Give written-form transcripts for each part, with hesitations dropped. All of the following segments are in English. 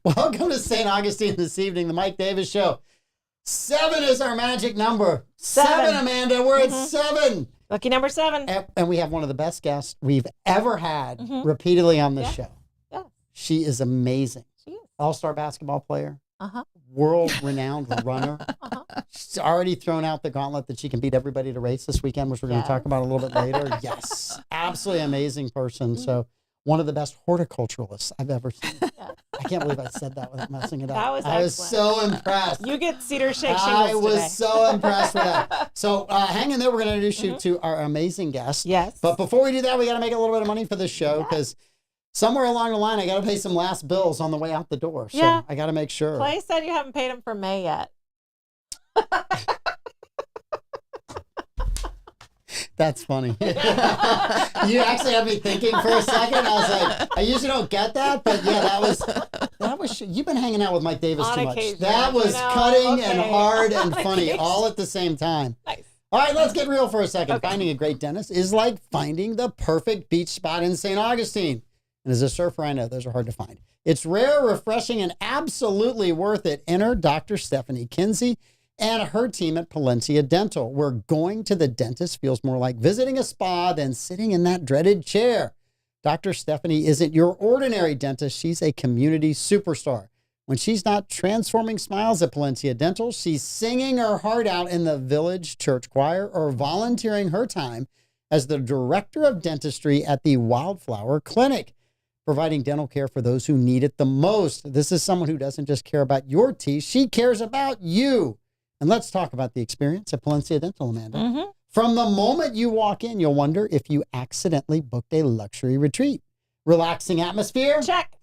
Welcome to St. Augustine this evening, the Mike Davis Show. 7 is our magic number. 7, Amanda. We're at 7. Lucky number 7. And we have one of the best guests we've ever had repeatedly on this show. Yeah. She is amazing. She is. All-star basketball player. Uh-huh. World-renowned runner. She's already thrown out the gauntlet that she can beat everybody to race this weekend, which we're going to talk about a little bit later. Yes. Absolutely amazing person. So one of the best horticulturalists I've ever seen. Yeah. I can't believe I said that without messing it up. That was I was so impressed. You get cedar shake shingles I was today. so impressed with that. So hang in there. We're going to introduce you to our amazing guest. Yes. But before we do that, we got to make a little bit of money for this show because somewhere along the line, I got to pay some last bills on the way out the door. So I got to make sure. Clay said you haven't paid him for May yet. That's funny. You actually had me thinking for a second. I was like, I usually don't get that, but yeah, that was. You've been hanging out with Mike Davis On too much. occasion. That was cutting and hard and funny occasion. all at the same time. Nice. All right, let's get real for a second. Finding a great dentist is like finding the perfect beach spot in St. Augustine. And as a surfer, I know those are hard to find. It's rare, refreshing, and absolutely worth it. Enter Dr. Stephanie Kinsey and her team at Palencia Dental, where going to the dentist feels more like visiting a spa than sitting in that dreaded chair. Dr. Stephanie isn't your ordinary dentist. She's a community superstar. When she's not transforming smiles at Palencia Dental, she's singing her heart out in the village church choir or volunteering her time as the director of dentistry at the Wildflower Clinic, providing dental care for those who need it the most. This is someone who doesn't just care about your teeth. She cares about you. And let's talk about the experience at Palencia Dental, Amanda. From the moment you walk in, you'll wonder if you accidentally booked a luxury retreat. Relaxing atmosphere? Check.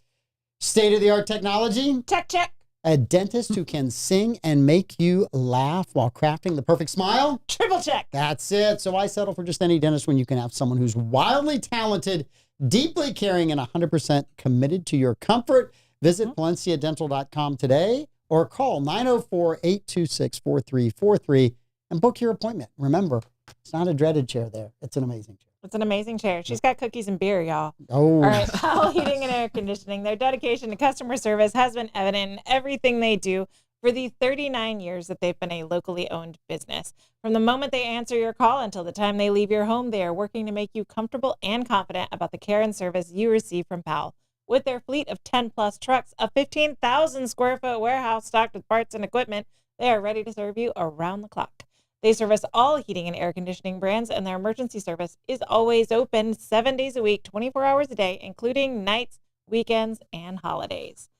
State-of-the-art technology? Check. A dentist who can sing and make you laugh while crafting the perfect smile? Triple check. That's it. So I settle for just any dentist when you can have someone who's wildly talented, deeply caring, and 100% committed to your comfort. Visit PalenciaDental.com today or call 904-826-4343 and book your appointment. Remember, it's not a dreaded chair there. It's an amazing chair. It's an amazing chair. She's got cookies and beer, y'all. Oh. All right. Powell Heating and Air Conditioning. Their dedication to customer service has been evident in everything they do for the 39 years that they've been a locally owned business. From the moment they answer your call until the time they leave your home, they are working to make you comfortable and confident about the care and service you receive from Powell. With their fleet of 10-plus trucks, a 15,000 square foot warehouse stocked with parts and equipment, they are ready to serve you around the clock. They service all heating and air conditioning brands, and their emergency service is always open 7 days a week, 24 hours a day, including nights, weekends, and holidays.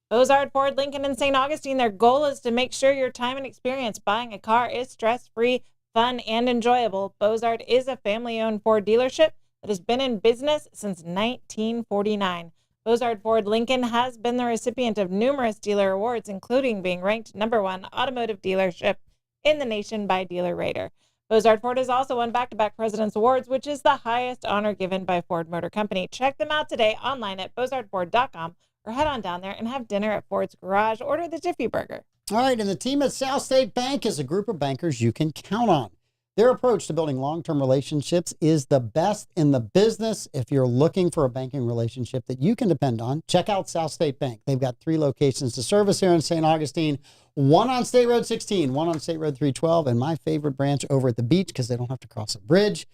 Bozard Ford Lincoln in St. Augustine, their goal is to make sure your time and experience buying a car is stress-free, fun, and enjoyable. Bozard is a family-owned Ford dealership that has been in business since 1949. Bozard Ford Lincoln has been the recipient of numerous dealer awards, including being ranked #1 automotive dealership in the nation by Dealer Rater. Bozard Ford has also won back-to-back President's Awards, which is the highest honor given by Ford Motor Company. Check them out today online at bozardford.com or head on down there and have dinner at Ford's Garage. Order the Jiffy Burger. All right, and the team at South State Bank is a group of bankers you can count on. Their approach to building long-term relationships is the best in the business. If you're looking for a banking relationship that you can depend on, check out South State Bank. They've got 3 locations to service here in St. Augustine, one on State Road 16, one on State Road 312, and my favorite branch over at the beach because they don't have to cross a bridge.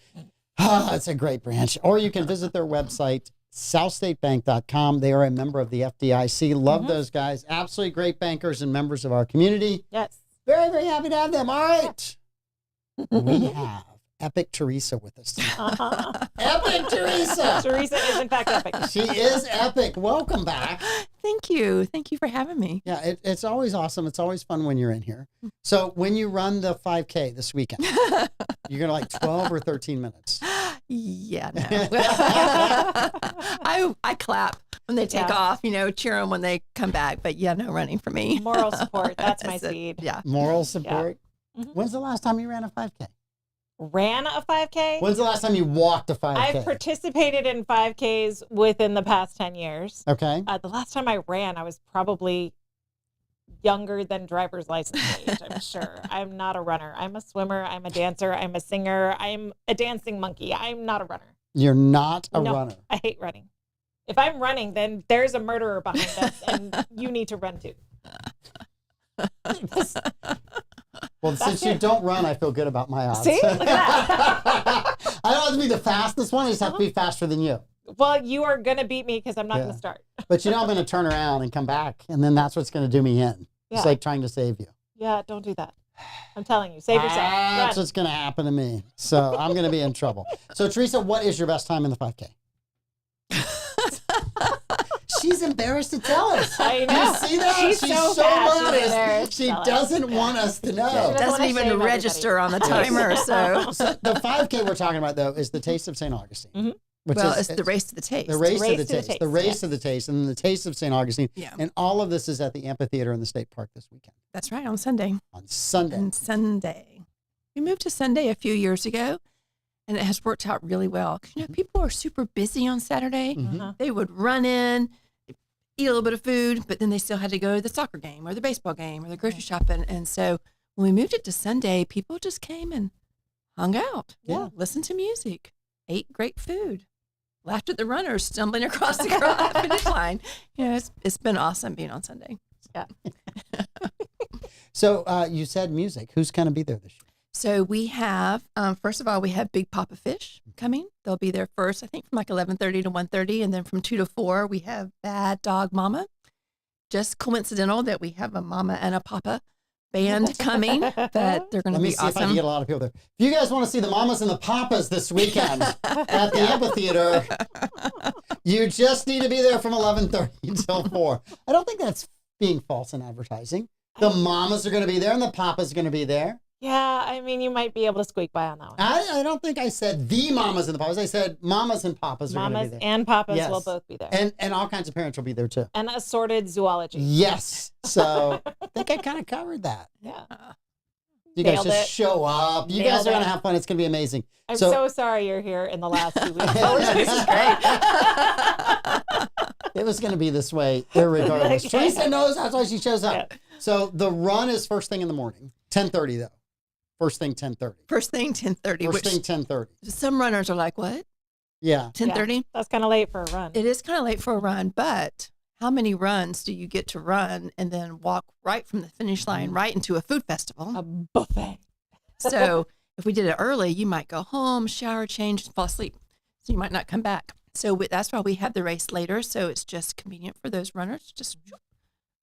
It's a great branch. Or you can visit their website, southstatebank.com. They are a member of the FDIC. Love those guys. Absolutely great bankers and members of our community. Yes. Very, very happy to have them. All right. We have Epic Teresa with us tonight. Epic Teresa! Teresa is, in fact, epic. She is epic. Welcome back. Thank you. Thank you for having me. Yeah, it's always awesome. It's always fun when you're in here. So when you run the 5K this weekend, you're going to like 12 or 13 minutes. Yeah, no. I clap when they take off, cheer them when they come back. But yeah, no running for me. Moral support. That's my speed. Yeah. Moral support. Yeah. When's the last time you ran a 5K? Ran a 5K? When's the last time you walked a 5K? I've participated in 5Ks within the past 10 years. Okay. The last time I ran, I was probably younger than driver's license age, I'm sure. I'm not a runner. I'm a swimmer. I'm a dancer. I'm a singer. I'm a dancing monkey. I'm not a runner. You're not a runner. I hate running. If I'm running, then there's a murderer behind us, and you need to run too. Well, since you don't run, I feel good about my odds. See? Look at that. I don't have to be the fastest one. I just have to be faster than you. Well, you are going to beat me because I'm not going to start. But I'm going to turn around and come back, and then that's what's going to do me in. Yeah. It's like trying to save you. Yeah, don't do that. I'm telling you, save yourself. That's Run. what's going to happen to me. So I'm going to be in trouble. So, Teresa, what is your best time in the 5K? She's embarrassed to tell us. I know. You see that? She's so modest. She doesn't want us to know. Doesn't even register on the timer. So the 5K we're talking about, though, is the Taste of St. Augustine. Mm-hmm. It's the Race to the Taste. The Race to the Taste. The Race yes. to the Taste, and then the Taste of St. Augustine. Yeah. And all of this is at the amphitheater in the state park this weekend. That's right, on Sunday. On Sunday. On Sunday. We moved to Sunday a few years ago, and it has worked out really well. 'Cause, people are super busy on Saturday. Mm-hmm. They would run in, eat a little bit of food, but then they still had to go to the soccer game or the baseball game or the grocery shopping. And so when we moved it to Sunday, people just came and hung out. Yeah. Listened to music, ate great food, laughed at the runners stumbling across the finish line. It's been awesome being on Sunday. Yeah. So you said music. Who's going to be there this year? So we have, first of all, we have Big Papa Fish coming. They'll be there first, I think, from like 11:30 to 1:30. And then from 2 to 4, we have Bad Dog Mama. Just coincidental that we have a Mama and a Papa band coming, but they're going to Let me be see if I can awesome. get a lot of people there. If you guys want to see the Mamas and the Papas this weekend at the amphitheater, you just need to be there from 11:30 until 4. I don't think that's being false in advertising. The Mamas are going to be there and the Papas are going to be there. Yeah, I mean, you might be able to squeak by on that one. I don't think I said the Mamas and the Papas. I said Mamas and Papas are going to be Mamas there. and Papas Yes. will both be there. And all kinds of parents will be there too. And assorted zoology. Yes. So I think I kind of covered that. Yeah. You guys Nailed just it. show up. You guys Nailed are going it. to have fun. It's going to be amazing. I'm so sorry you're here in the last 2 weeks. This is it was going to be this way irregardless. Teresa knows that's why she shows up. Yeah. So the run is first thing in the morning, 10:30 though. First thing 10:30. First thing, 10:30. First thing 10:30. Some runners are like, what? Yeah. 10:30? Yeah, that's kind of late for a run. It is kind of late for a run, but how many runs do you get to run and then walk right from the finish line right into a food festival? A buffet. So if we did it early, you might go home, shower, change, fall asleep. So you might not come back. So that's why we have the race later. So it's just convenient for those runners. Just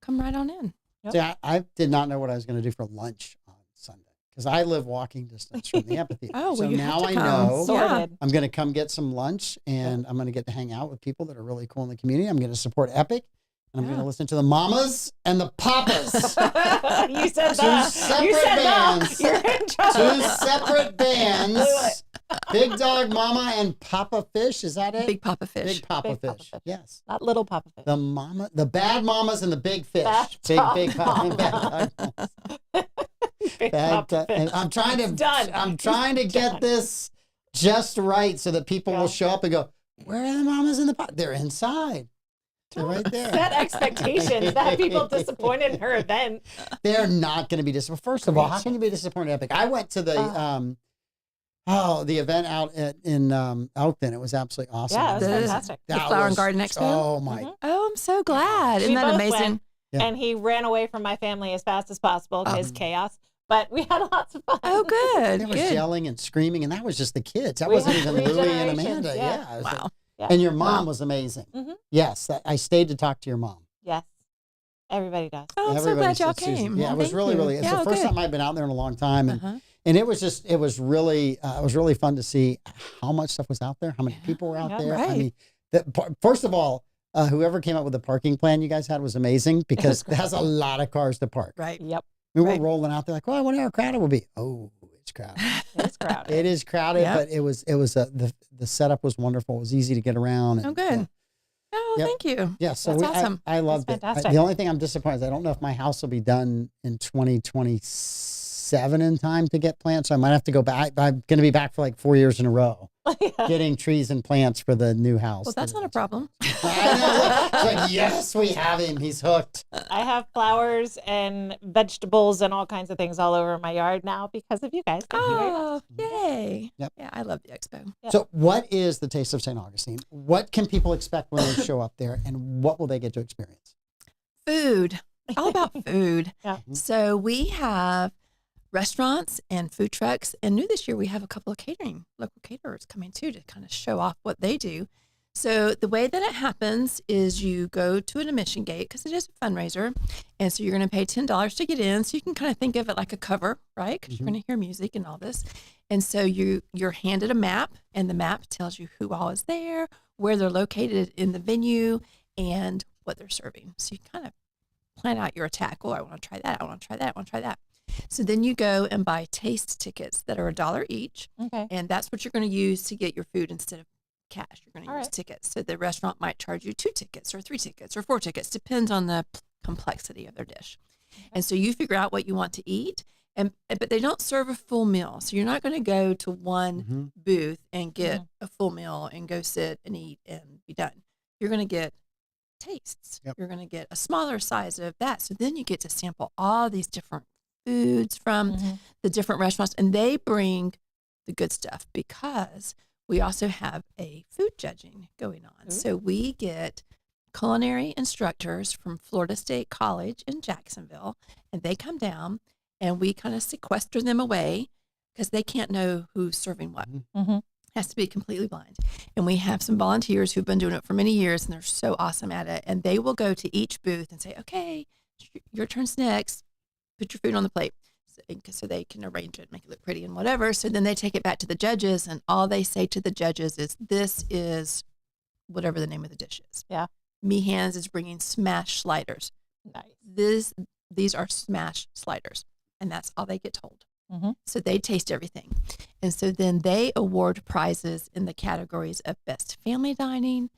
come right on in. See, I did not know what I was going to do for lunch on Sunday because I live walking distance from the amphitheater. Oh, well, so you now have to I come. know Sorted. I'm going to come get some lunch and I'm going to get to hang out with people that are really cool in the community. I'm going to support Epic. And I'm going to listen to the Mamas and the Papas. You said Two that. separate You said bands. that. You're in trouble. Two separate bands. Big Dog Mama and Papa Fish. Is that it? Big Papa Fish. Big Papa Big Papa Fish. Fish. Yes. Not little Papa Fish. The bad mamas and the big fish. Bad Big dog Papa mama. bad dog mamas. Big Bad Papa dog- and Fish. I'm trying to It's done. I'm trying to get Done. this just right so that people Yeah. will show up and go, where are the mamas and the papa? They're inside. They're right there. Set expectations that people disappointed in her event. They're not going to be disappointed. First of all, how can you be disappointed in Epic? I went to the the event out in Elkton. It was absolutely awesome. Yeah, it was The- fantastic. The Flower and Garden Expo? Oh my! Mhm. Oh, I'm so glad. We Isn't that both amazing? went, Yeah. And he ran away from my family as fast as possible because chaos. But we had lots of fun. Oh, good. There was Good. yelling and screaming, and that was just the kids. That We wasn't had even 3 Louie and generations, Amanda. yeah. Yeah. It was Wow. Yeah. And your mom was amazing. Mhm. Yes, I stayed to talk to your mom. Yes. Everybody does. Oh, I'm so Everybody glad y'all said Susan. came. Yeah, Well, it was thank really, you. really. It's Yeah, the first good. time I've been out there in a long time, and Uh-huh. and it was really fun to see how much stuff was out there, how many people were out Yeah, there. I right. mean, first of all, whoever came up with the parking plan you guys had was amazing because it has a lot of cars to park. Right. Yep. We were Right. rolling out there like, oh, I wonder how crowded it will be. Oh, it's crowded. It's crowded. It is crowded, Yep. but the setup was wonderful. It was easy to get around. And, Oh, good. Oh, Yep. thank you. Yeah, so That's awesome. I loved That's it. fantastic. The only thing I'm disappointed is I don't know if my house will be done in 2027 in time to get plants. So I might have to go back. I'm going to be back for like 4 years in a row. getting trees and plants for the new house. Well, that's not a problem. I know. It's like, yes, we have him. He's hooked. I have flowers and vegetables and all kinds of things all over my yard now because of you guys. Thank you very much. Oh, yay. Yep. Yeah, I love the expo. Yep. So what is the Taste of St. Augustine? What can people expect when they show up there, and what will they get to experience? Food. All about food. Yeah. So we have restaurants and food trucks. And new this year, we have a couple of local caterers coming too to kind of show off what they do. So the way that it happens is you go to an admission gate because it is a fundraiser. And so you're going to pay $10 to get in. So you can kind of think of it like a cover, right? Because you're going to hear music and all this. And so you're handed a map, and the map tells you who all is there, where they're located in the venue, and what they're serving. So you kind of plan out your attack. Oh, I want to try that. I want to try that. I want to try that. So then you go and buy taste tickets that are $1 each. Okay. And that's what you're going to use to get your food instead of cash. You're going to All use right. tickets. So the restaurant might charge you 2 tickets or 3 tickets or 4 tickets, depends on the complexity of their dish. And so you figure out what you want to eat. But they don't serve a full meal. So you're not going to go to one booth and get a full meal and go sit and eat and be done. You're going to get tastes. Yep. You're going to get a smaller size of that. So then you get to sample all these different foods from the different restaurants, and they bring the good stuff because we also have a food judging going on. Ooh. So we get culinary instructors from Florida State College in Jacksonville, and they come down and we kind of sequester them away because they can't know who's serving what. Has to be completely blind. And we have some volunteers who've been doing it for many years, and they're so awesome at it. And they will go to each booth and say, okay, your turn's next. Put your food on the plate. So they can arrange it, make it look pretty and whatever. So then they take it back to the judges, and all they say to the judges is, this is whatever the name of the dish is. Yeah. Meehan's is bringing smash sliders. Nice. These are smash sliders, and that's all they get told. Mm-hmm. So they taste everything. And so then they award prizes in the categories of best family dining,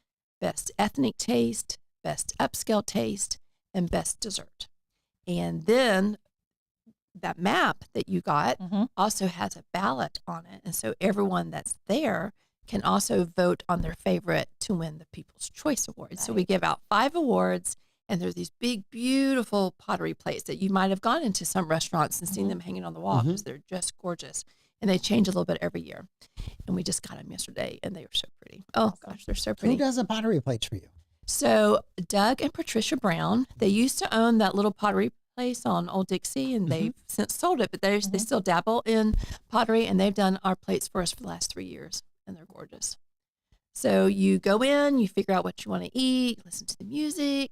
best ethnic taste, best upscale taste, and best dessert. And then that map that you got also has a ballot on it. And so everyone that's there can also vote on their favorite to win the People's Choice Award. Nice. So we give out 5 awards, and there's these big, beautiful pottery plates that you might have gone into some restaurants and seen them hanging on the wall because they're just gorgeous. And they change a little bit every year. And we just got them yesterday, and they were so pretty. Oh, gosh, they're so pretty. Who does the pottery plates for you? So Doug and Patricia Brown, they used to own that little pottery place on Old Dixie, and they've since sold it, but they still dabble in pottery, and they've done our plates for us for the last 3 years, and they're gorgeous. So you go in, you figure out what you want to eat, listen to the music.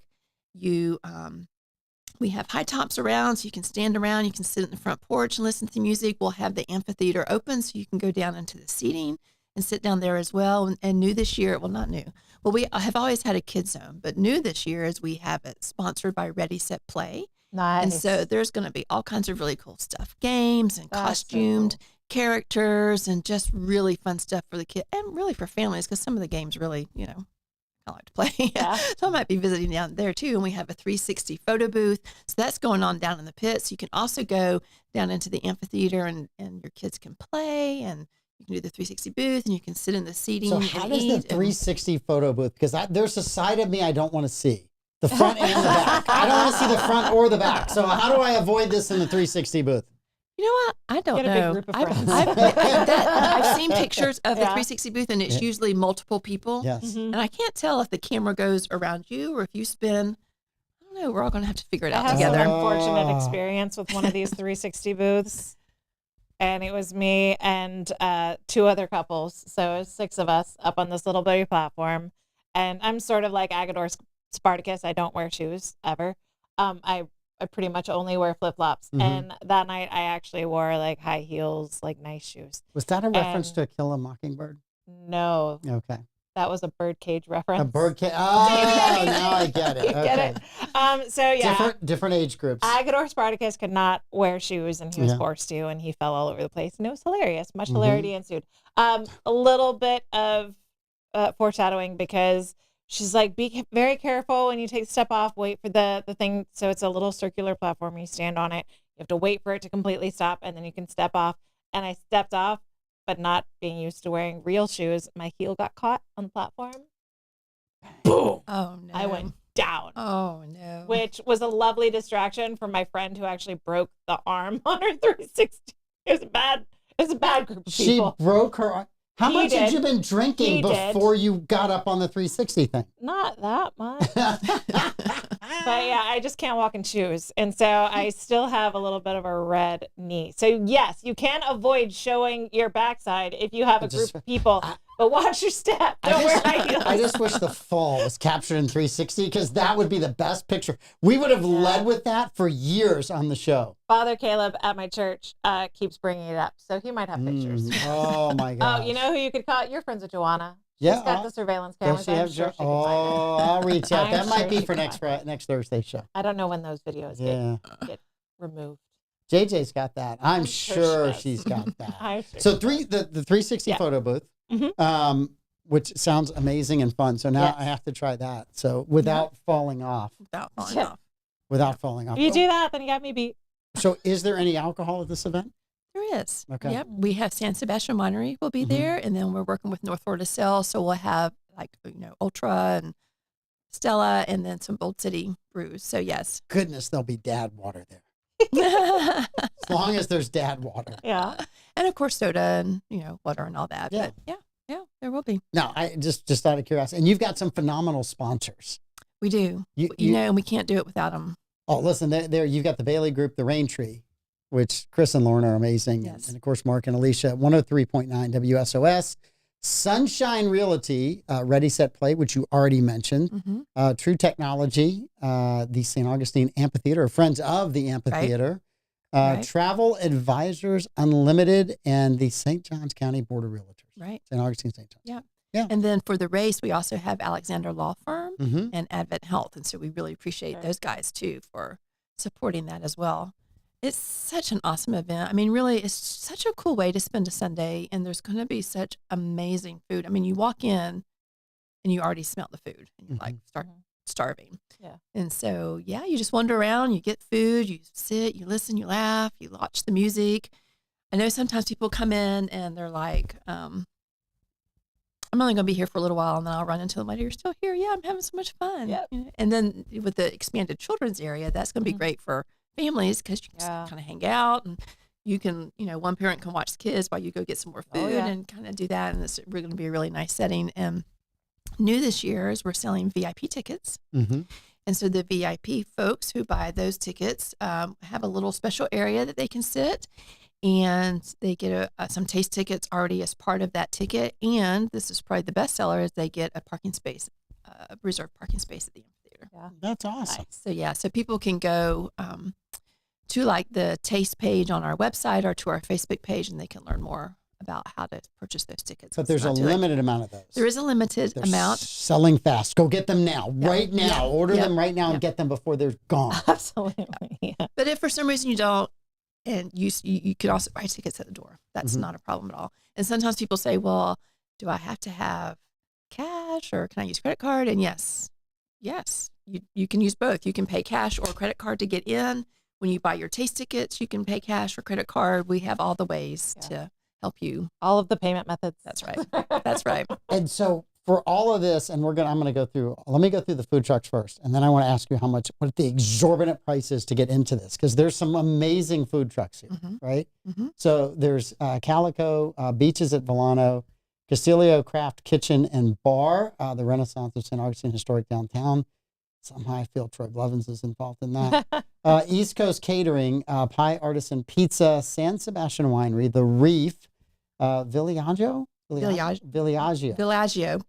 We have high tops around, so you can stand around, you can sit in the front porch and listen to the music. We'll have the amphitheater open, so you can go down into the seating and sit down there as well. And new this year, well, not new. Well, we have always had a kids zone, but new this year is we have it sponsored by Ready, Set, Play. Nice. And so there's going to be all kinds of really cool stuff, games and That's costumed so cool. characters and just really fun stuff for the kids and really for families, because some of the games really, I like to play. Yeah. So I might be visiting down there too. And we have a 360 photo booth. So that's going on down in the pits. You can also go down into the amphitheater and your kids can play, and you can do the 360 booth, and you can sit in the seating. So how and does the eat 360 photo booth, because there's a side of me I don't want to see. The front and the back. I don't want to see the front or the back. So how do I avoid this in the 360 booth? You know what? I don't Get a know. big group of friends. I've seen pictures of the Yeah. 360 booth, and it's usually multiple people. Yes. And I can't tell if the camera goes around you or if you spin. I don't know. We're all going to have to figure it I out had together. an unfortunate experience with one of these 360 booths, and it was me and 2 other couples. So it was 6 of us up on this little bitty platform, and I'm sort of like Agador Spartacus. I don't wear shoes ever. I pretty much only wear flip-flops. And that night I actually wore like high heels, like nice shoes. Was that a reference And- to Kill a Mockingbird? No, Okay. that was a birdcage reference. A birdcage. Oh, now I get it. You Okay. get it? So yeah. Different age groups. Agador Spartacus could not wear shoes, and he was Yeah. forced to, and he fell all over the place, and it was hilarious. Much hilarity ensued. A little bit of foreshadowing, because she's like, be very careful when you take the step off, wait for the thing. So it's a little circular platform. You stand on it. You have to wait for it to completely stop, and then you can step off. And I stepped off, but not being used to wearing real shoes, my heel got caught on the platform. Boom. Oh, no. I went down. Oh, no. Which was a lovely distraction for my friend who actually broke the arm on her 360. It was a bad group of people. She broke her arm. How He much had did. you been drinking He did. before you got up on the 360 thing? Not that much. But yeah, I just can't walk in shoes. And so I still have a little bit of a red knee. So yes, you can avoid showing your backside if you have a group of people, but watch your step. Don't wear high heels. I just wish the fall was captured in 360 because that would be the best picture. We would have led with that for years on the show. Father Caleb at my church keeps bringing it up. So he might have pictures. Oh my God. Oh, you know who you could call? You're friends with Joanna. Yeah, She's got the surveillance Does cameras. she I'm have sure she can find Oh, it. I'll reach out. I'm That might sure be she for can next find next Thursday show. I don't know when those videos get removed. JJ's got that. I'm sure she she's got that. I'm sure So she does. the 360 photo booth, which sounds amazing and fun. So now Yes. I have to try that. So without falling off. Without falling Yeah. off. Without falling off. If you do that, then you got me beat. So is there any alcohol at this event? There is. Okay. Yep. We have San Sebastian Winery will be there, and then we're working with North Florida Sale, so we'll have Ultra and Stella, and then some Bold City brews. So yes. Goodness, there'll be dad water there. As long as there's dad water. Yeah. And of course soda and water and all that. Yeah. But yeah, there will be. No, I just out of curiosity. And you've got some phenomenal sponsors. We do. You and we can't do it without them. Oh, listen, there you've got the Bailey Group, the Rain Tree, which Chris and Lauren are amazing. Yes. And of course, Mark and Alicia, 103.9 WSOS. Sunshine Realty, Ready, Set, Play, which you already mentioned. Mm-hmm. True Technology, the St. Augustine Amphitheater, or Friends of the Amphitheater. Right. Travel Advisors Unlimited, and the St. Johns County Board of Realtors. Right. St. Augustine, St. Johns. Yeah. Yeah. And then for the race, we also have Alexander Law Firm Mm-hmm. and Advent Health. And so we really appreciate Right. those guys too for supporting that as well. It's such an awesome event. I mean, really, it's such a cool way to spend a Sunday, and there's going to be such amazing food. I mean, you walk in and you already smell the food and you start starving. Yeah. And so, you just wander around, you get food, you sit, you listen, you laugh, you watch the music. I know sometimes people come in and they're like, I'm only going to be here for a little while, and then I'll run into them later. You're still here? Yeah, I'm having so much fun. Yep. And then with the expanded children's area, that's going to be great for families because you can just kind of hang out, and you can, one parent can watch the kids while you go get some more food and kind of do that. And it's going to be a really nice setting. And new this year is we're selling VIP tickets. Mm-hmm. And so the VIP folks who buy those tickets have a little special area that they can sit, and they get some taste tickets already as part of that ticket. And this is probably the best seller is they get a parking space, reserved parking space at the amphitheater. Yeah. That's awesome. So people can go to like the taste page on our website or to our Facebook page, and they can learn more about how to purchase those tickets. But there's a limited amount of those. There is a limited They're amount. selling fast. Go get them now, right now. Yeah. Order Yeah. them right now and get them before they're gone. Absolutely. Yeah. But if for some reason you don't, and you could also buy tickets at the door. That's not a problem at all. And sometimes people say, well, do I have to have cash or can I use credit card? And yes, you can use both. You can pay cash or credit card to get in. When you buy your taste tickets, you can pay cash or credit card. We have all the ways to help you. All of the payment methods. That's right. That's right. And so for all of this, and let me go through the food trucks first. And then I want to ask you what the exorbitant price is to get into this. Because there's some amazing food trucks here, right? Mm-hmm. So there's Calico, Beaches at Volano, Castillo Craft Kitchen and Bar, the Renaissance of St. Augustine Historic Downtown. Somehow I feel Troy Blevins is involved in that. East Coast Catering, Pie Artisan Pizza, San Sebastian Winery, The Reef, Villaggio. Villaggio. Villaggio.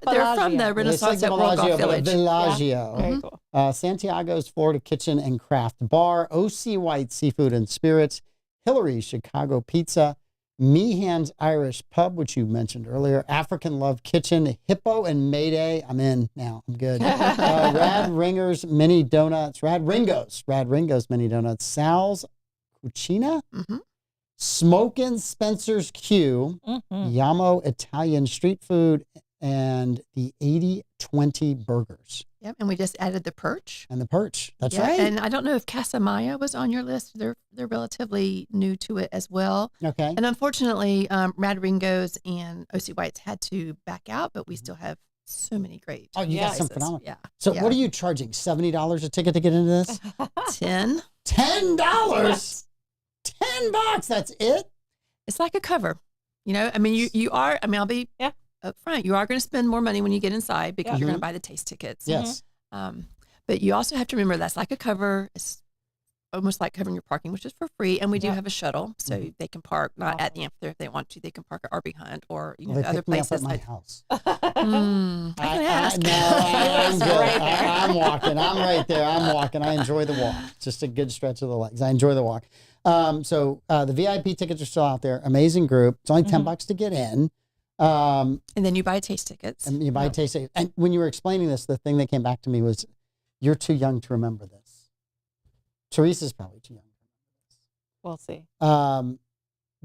They're from the Renaissance at World Golf Village. Villaggio. Very cool. Santiago's Florida Kitchen and Craft Bar, OC White Seafood and Spirits, Hillary's Chicago Pizza, Meehan's Irish Pub, which you mentioned earlier, African Love Kitchen, Hippo and Mayday. I'm in now. I'm good. Rad Ringo's Mini Donuts, Rad Ringo's Mini Donuts, Sal's Cucina, Smokin' Spencer's Q, Yamo Italian Street Food, and the 80/20 burgers. Yep. And we just added the perch. And the perch. That's Yeah, right. and I don't know if Casa Maya was on your list. They're relatively new to it as well. Okay. And unfortunately, Rad Ringos and OC Whites had to back out, but we still have so many great. Oh, you got some places. phenomenal. Yeah. So yeah. what are you charging? $70 a ticket to get into this? 10. $10. $10. That's it? It's like a cover. You know, I mean, you are. I mean, I'll be up front. You are going to spend more money when you get inside because you're going to buy the taste tickets. Yes. But you also have to remember that's like a cover. It's almost like covering your parking, which is for free. And we do have a shuttle, so they can park not at the amphitheater if they want to. They can park at RB Hunt or Well, they other pick me up places. at my house. I can ask. No, I'm good. I'm walking. I'm right there. I'm walking. I enjoy the walk. It's just a good stretch of the legs. I enjoy the walk. So the VIP tickets are still out there. Amazing group. It's only $10 to get in. And then you buy taste tickets. And you buy taste tickets. And when you were explaining this, the thing that came back to me was, you're too young to remember this. Teresa's probably too young. We'll see.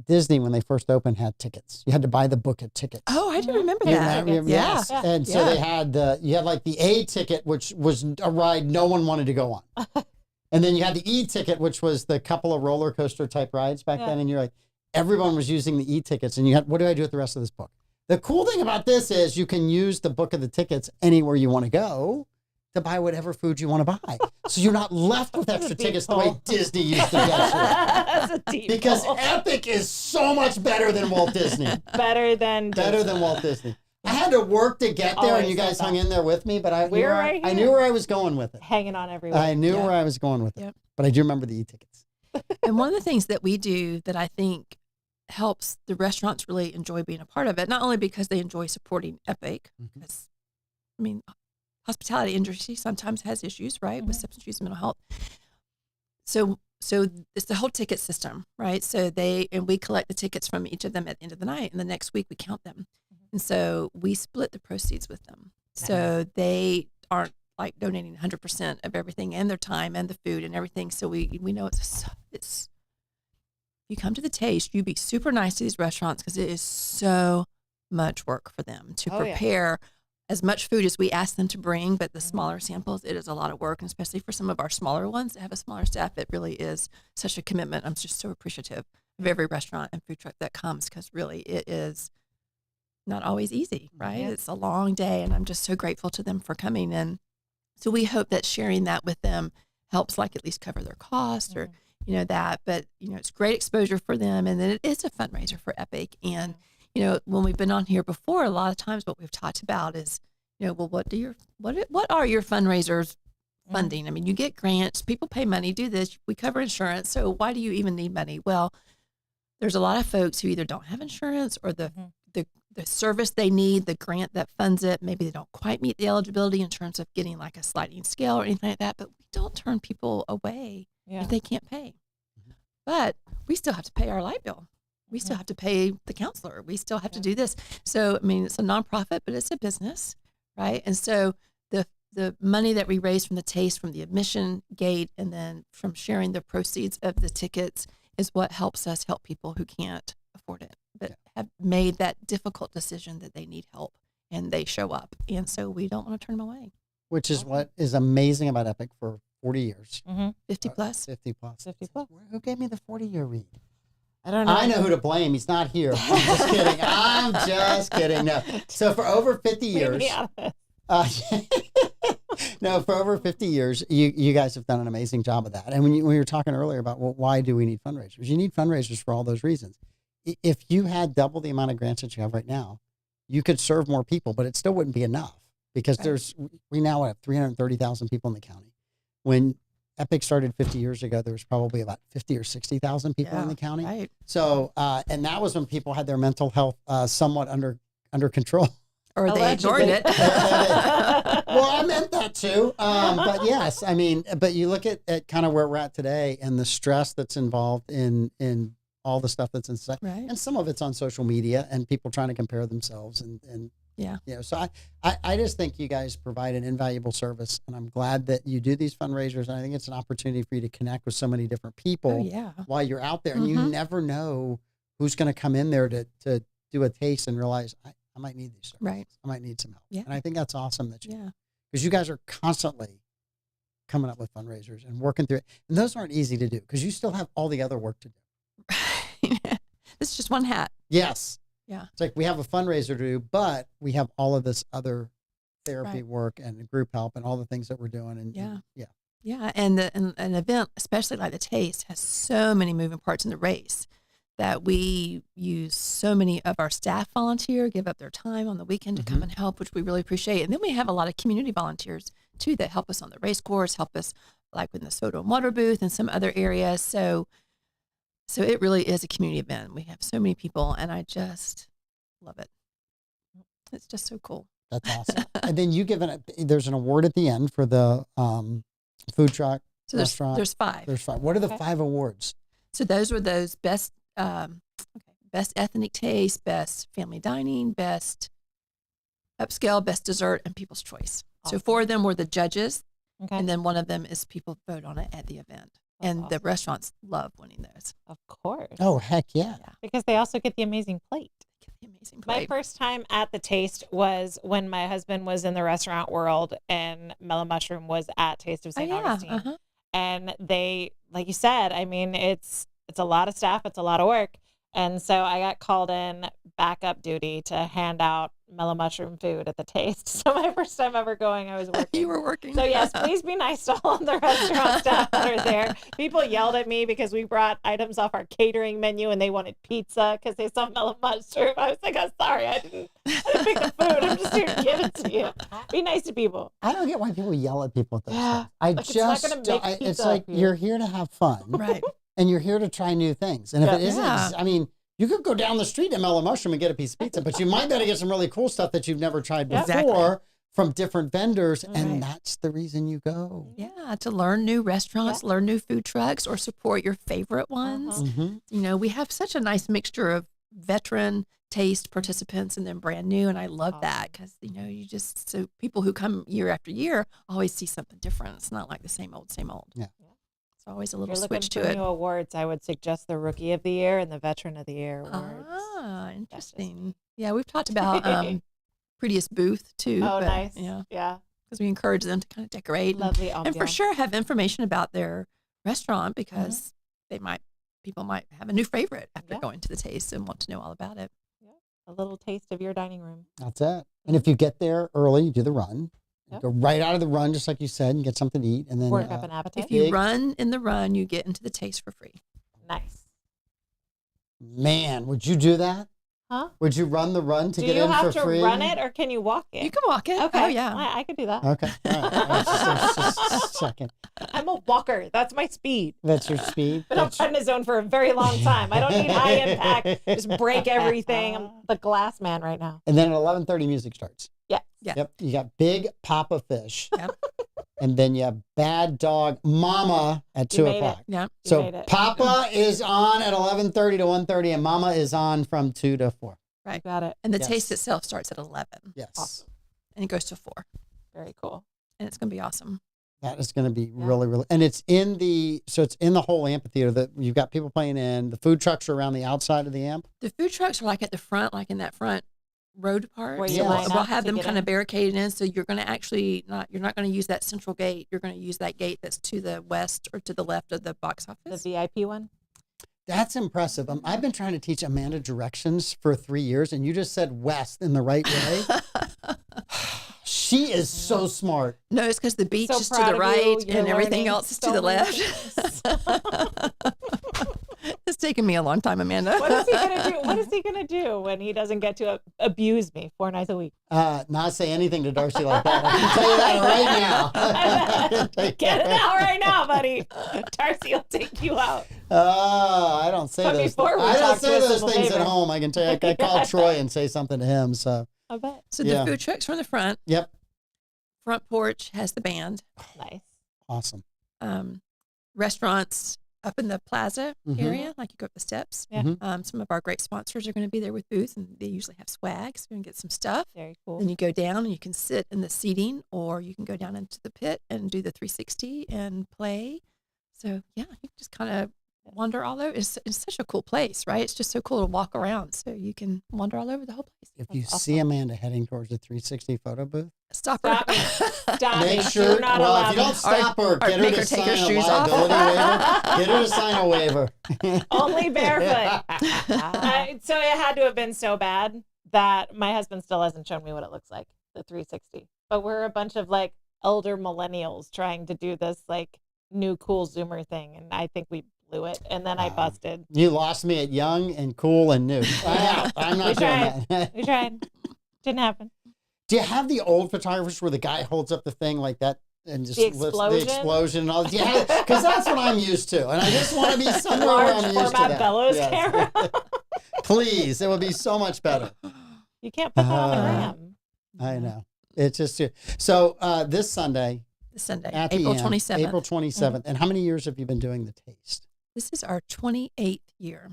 Disney, when they first opened, had tickets. You had to buy the book of tickets. Oh, I do remember You that. remember? Yes. Yeah. And so they had you had like the A ticket, which was a ride no one wanted to go on. And then you had the E ticket, which was the couple of roller coaster type rides back then. And you're like, everyone was using the E tickets. And you had, what do I do with the rest of this book? The cool thing about this is you can use the book of the tickets anywhere you want to go to buy whatever food you want to buy. So you're not left with extra tickets the way Disney used to get you. That's a deep Because pull. Epic is so much better than Walt Disney. Better than Walt Disney. I had to work to get there, and you guys hung in there with me, but I knew where I was going with it. hanging on everywhere. I knew where I was going with it. But I do remember the e-tickets. And one of the things that we do that I think helps the restaurants really enjoy being a part of it, not only because they enjoy supporting Epic, because, I mean, hospitality industry sometimes has issues, right, with substance use and mental health. So it's the whole ticket system, right? So we collect the tickets from each of them at the end of the night, and the next week we count them. And so we split the proceeds with them. So they aren't like donating 100% of everything and their time and the food and everything. So we know it's you come to the taste, you be super nice to these restaurants because it is so much work for them to prepare as much food as we ask them to bring, but the smaller samples, it is a lot of work. And especially for some of our smaller ones that have a smaller staff, it really is such a commitment. I'm just so appreciative of every restaurant and food truck that comes because really it is not always easy, right? It's a long day, and I'm just so grateful to them for coming. And so we hope that sharing that with them helps like at least cover their costs or, that, but, it's great exposure for them. And then it is a fundraiser for Epic. And, when we've been on here before, a lot of times what we've talked about is, well, what are your fundraisers funding? I mean, you get grants, people pay money, do this, we cover insurance. So why do you even need money? Well, there's a lot of folks who either don't have insurance or the service they need, the grant that funds it, maybe they don't quite meet the eligibility in terms of getting like a sliding scale or anything like that, but we don't turn people away if they can't pay. But we still have to pay our light bill. We still have to pay the counselor. We still have to do this. So, I mean, it's a nonprofit, but it's a business, right? And so the money that we raise from the taste, from the admission gate, and then from sharing the proceeds of the tickets is what helps us help people who can't afford it, but have made that difficult decision that they need help and they show up. And so we don't want to turn them away. Which is what is amazing about Epic for 40 years. 50 plus. 50 plus. 50 plus. Who gave me the 40-year read? I don't know. I know who to blame. He's not here. I'm just kidding. I'm just kidding. No. So for over 50 years, no, for over 50 years, you guys have done an amazing job of that. And when we were talking earlier about, well, why do we need fundraisers? You need fundraisers for all those reasons. If you had double the amount of grants that you have right now, you could serve more people, but it still wouldn't be enough because we now have 330,000 people in the county. When Epic started 50 years ago, there was probably about 50 or 60,000 people in the county. Right. So, and that was when people had their mental health somewhat under control. Or they ignored it. Well, I meant that too. But yes, I mean, but you look at kind of where we're at today and the stress that's involved in all the stuff that's inside. Right. And some of it's on social media and people trying to compare themselves. And so I just think you guys provide an invaluable service. And I'm glad that you do these fundraisers. And I think it's an opportunity for you to connect with so many different people while you're out there. And you never know who's going to come in there to do a taste and realize I might need these services. Right. I might need some help. Yeah. And I think that's awesome that Yeah. because you guys are constantly coming up with fundraisers and working through it. And those aren't easy to do because you still have all the other work to do. It's just one hat. Yes. Yeah. It's like we have a fundraiser to do, but we have all of this other therapy Right. work and group help and all the things that we're doing. And yeah. Yeah. And an event, especially like the Taste, has so many moving parts in the race that we use so many of our staff volunteer, give up their time on the weekend to come and help, which we really appreciate. And then we have a lot of community volunteers too that help us on the race course, help us like in the soda and water booth and some other areas. So it really is a community event. We have so many people and I just love it. It's just so cool. That's awesome. And then there's an award at the end for the food truck So restaurant. there's 5. There's 5. What are the 5 awards? So those were those best ethnic taste, best family dining, best upscale, best dessert, and people's choice. So 4 of them were the judges, Okay. and then one of them is people vote on it at the event. That's And the awesome. restaurants love winning those. Of course. Oh, heck yeah. Because they also get the amazing plate. Get the amazing My plate. first time at the Taste was when my husband was in the restaurant world and Mellow Mushroom was at Taste of St. Augustine. Uh-huh. And they, like you said, I mean, it's a lot of staff, it's a lot of work. And so I got called in backup duty to hand out Mellow Mushroom food at the Taste. So my first time ever going, I was working. You were working. So yes, please be nice to all of the restaurant staff that are there. People yelled at me because we brought items off our catering menu and they wanted pizza because they saw Mellow Mushroom. I was like, I'm sorry, I didn't pick the food. I'm just here to give it to you. Be nice to people. I don't get why people yell at people at those Yeah. things. I Like, it's not just, gonna make it's pizza like for you. you're here to have fun Right. and you're here to try new things. And if Yeah. it isn't, Yeah. I mean, you could go down the street to Mellow Mushroom and get a piece of pizza, but you might be able to get some really cool stuff that you've never tried before Exactly. from different vendors. Right. And that's the reason you go. Yeah, to learn new restaurants, learn new food trucks, or support your favorite ones. Mm-hmm. You know, we have such a nice mixture of veteran taste participants and then brand new. And I love that because, you know, so people who come year after year always see something different. It's not like the same old, same old. Yeah. It's always a If little you're looking switch for to it. new awards, I would suggest the Rookie of the Year and the Veteran of the Year awards. Ah, interesting. Yeah, we've talked about prettiest booth too. Oh, but, nice. Yeah, Yeah. because we encourage them to kind of decorate Lovely and for ambiance. sure have information about their restaurant because people might have a new favorite after Yeah. going to the Taste and want to know all about it. A little taste of your dining room. That's it. And if you get there early, you do the run. You Yep. go right out of the run, just like you said, and get something to eat. And then Work up an appetite. If you Big- run in the run, you get into the Taste for free. Nice. man, would you do that? Huh? Would you run the run to Do get you in have for to free? run it or can you walk it? You can walk it. Okay. Oh, yeah. I could do that. Okay. All right. All right. Just a second. I'm a walker. That's my speed. That's your speed. Been on That's- prednisone for a very long time. I don't need high impact. Just break everything. I'm the glass man right now. And then at 11:30, music starts. Yes. Yeah. Yep. You got Big Papa Fish. Yep. And then you have Bad Dog Mama at You 2 made it. o'clock. Yeah. You So made it. Papa is on at 11:30 to 1:30, and Mama is on from 2 to 4. You got it. And the Yes. Taste itself starts at 11 Yes. Awesome. and it goes to 4. Very cool. And it's going to be awesome. That is going to be really, really, and it's in the whole amphitheater that you've got people playing in. The food trucks are around the outside of the amp. The food trucks are like at the front, like in that front road part. Where you So line we'll up have to them get kind of in. barricaded in. So you're going to actually you're not going to use that central gate. You're going to use that gate that's to the west or to the left of the box The office. VIP one. That's impressive. I've been trying to teach Amanda directions for 3 years, and you just said west in the right way. She is so smart. No, it's because the beach So is to proud the of you. right You're and everything learning else is to so the many left. things. It's taken me a long time, Amanda. What is he gonna do? What is he gonna do when he doesn't get to abuse me 4 nights a week? Not say anything to Darcy like that. I can tell you that right now. Get it out right now, buddy. Darcy will take you out. I don't say But those. before we I don't talk to say a those simple things at neighbor. home. I can tell you. I call Troy and say something to him. So, I bet. So Yeah. the food trucks from the front. yep, Front porch has the band. Nice. awesome. Restaurants up in the plaza Mhm. area, like you go up the steps. Yeah. Mhm. Some of our great sponsors are going to be there with booths, and they usually have swag, so you can get some stuff. Very cool. Then you go down and you can sit in the seating, or you can go down into the pit and do the 360 and play. So yeah, you just kind of wander all over. It's such a cool place, right? It's just so cool to walk around. So you can wander all over the whole place. If you That's see Amanda heading towards the 360 photo booth, Stop her. Stop me. Stop make me. sure. Do not Well, allow if you don't me. stop her, get her make to her take sign her a shoes off. liability waiver. Get her to sign a waiver. Only barefoot. So it had to have been so bad that my husband still hasn't shown me what it looks like, the 360. But we're a bunch of like elder millennials trying to do this like new cool Zoomer thing, and I think we blew it. And then I busted. You lost me at young and cool and new. I'm not doing that. We tried. Didn't happen. Do you have the old photographers where the guy holds up the thing like that and just The lifts explosion? the explosion and all? Yeah, because that's what I'm used to, and I just want to be somewhere where Large I'm used to format that. bellows Yes. camera. Please, it would be so much better. You can't put that on the gram. I know. It's just so this Sunday, This Sunday, at the April end, 27th. April 27th. And how many years have you been doing the taste? This is our 28th year.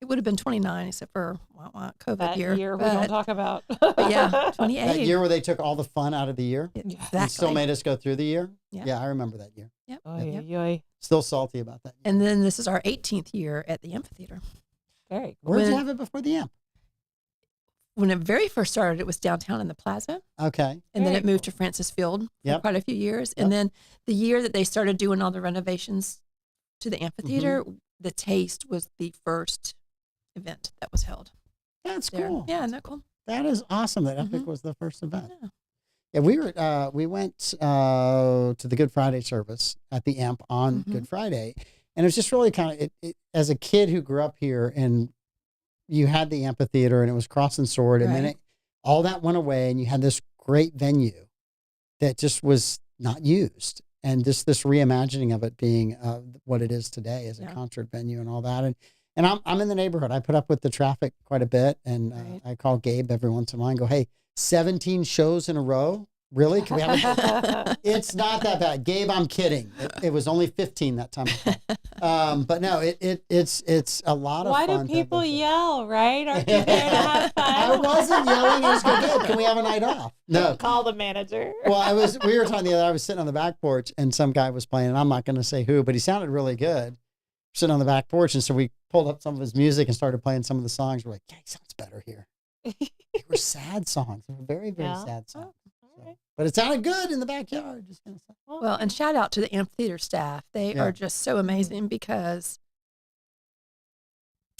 It would have been 29 except for COVID That year. year we don't but- talk about. But yeah, 28. That year where they took all the fun out of the year Exactly. and still made us go through the year? Yeah. Yeah, I remember that year. Yep. Oy, oy, oy. Still salty about that. And then this is our 18th year at the amphitheater. Very cool. Where did you when- have it before the amp? When it very first started, it was downtown in the plaza. Okay. And then Very it moved to Francis Field for Yep. quite a few years. Yep. And then the year that they started doing all the renovations to the amphitheater, the taste was the first event that was held That's there. cool. Yeah, isn't that cool? That is awesome that Epic Mhm. was the first event. Yeah. Yeah, we went to the Good Friday service at the amp on Mhm. Good Friday. And it was just really kind of, it, as a kid who grew up here and you had the amphitheater and it was Cross and Sword and then Right. all that went away and you had this great venue that just was not used. And just this reimagining of it being what it is today as a Yeah. concert venue and all that. And I'm in the neighborhood. I put up with the traffic quite a bit. And Right. I call Gabe every once in a while and go, hey, 17 shows in a row? Really? Can we have a It's not that bad. Gabe, I'm kidding. It was only 15 that time. But no, it's a lot of Why fun. do to have people those shows. yell, right? Aren't you there to have fun? I wasn't yelling. I was going, Gabe, can we have a night off? No. Call the manager. Well, we were talking the other day, I was sitting on the back porch and some guy was playing, and I'm not going to say who, but he sounded really good sitting on the back porch. And so we pulled up some of his music and started playing some of the songs. We're like, yeah, he sounds better here. They were sad songs. They were very, very Yeah. sad songs. All right. But it sounded good in the backyard. Just gonna say. Well, and shout out to the amphitheater staff. They Yeah. are just so amazing because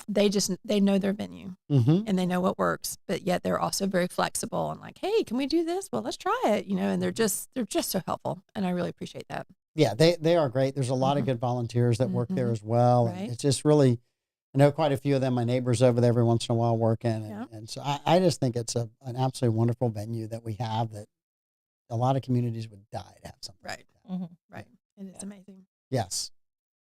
they know their venue Mm-hmm. and they know what works, but yet they're also very flexible and like, hey, can we do this? Well, let's try it, and they're just so helpful, and I really appreciate that. Yeah, they are great. There's a lot of Mhm. good volunteers that work there Mhm. as well. And Right. it's just really, I know quite a few of them. My neighbors over there every once in a while working. And, Yeah. and so I just think it's an absolutely wonderful venue that we have that a lot of communities would die to have something. Right. like that. Mhm. Right. It is Yeah. amazing. Yes.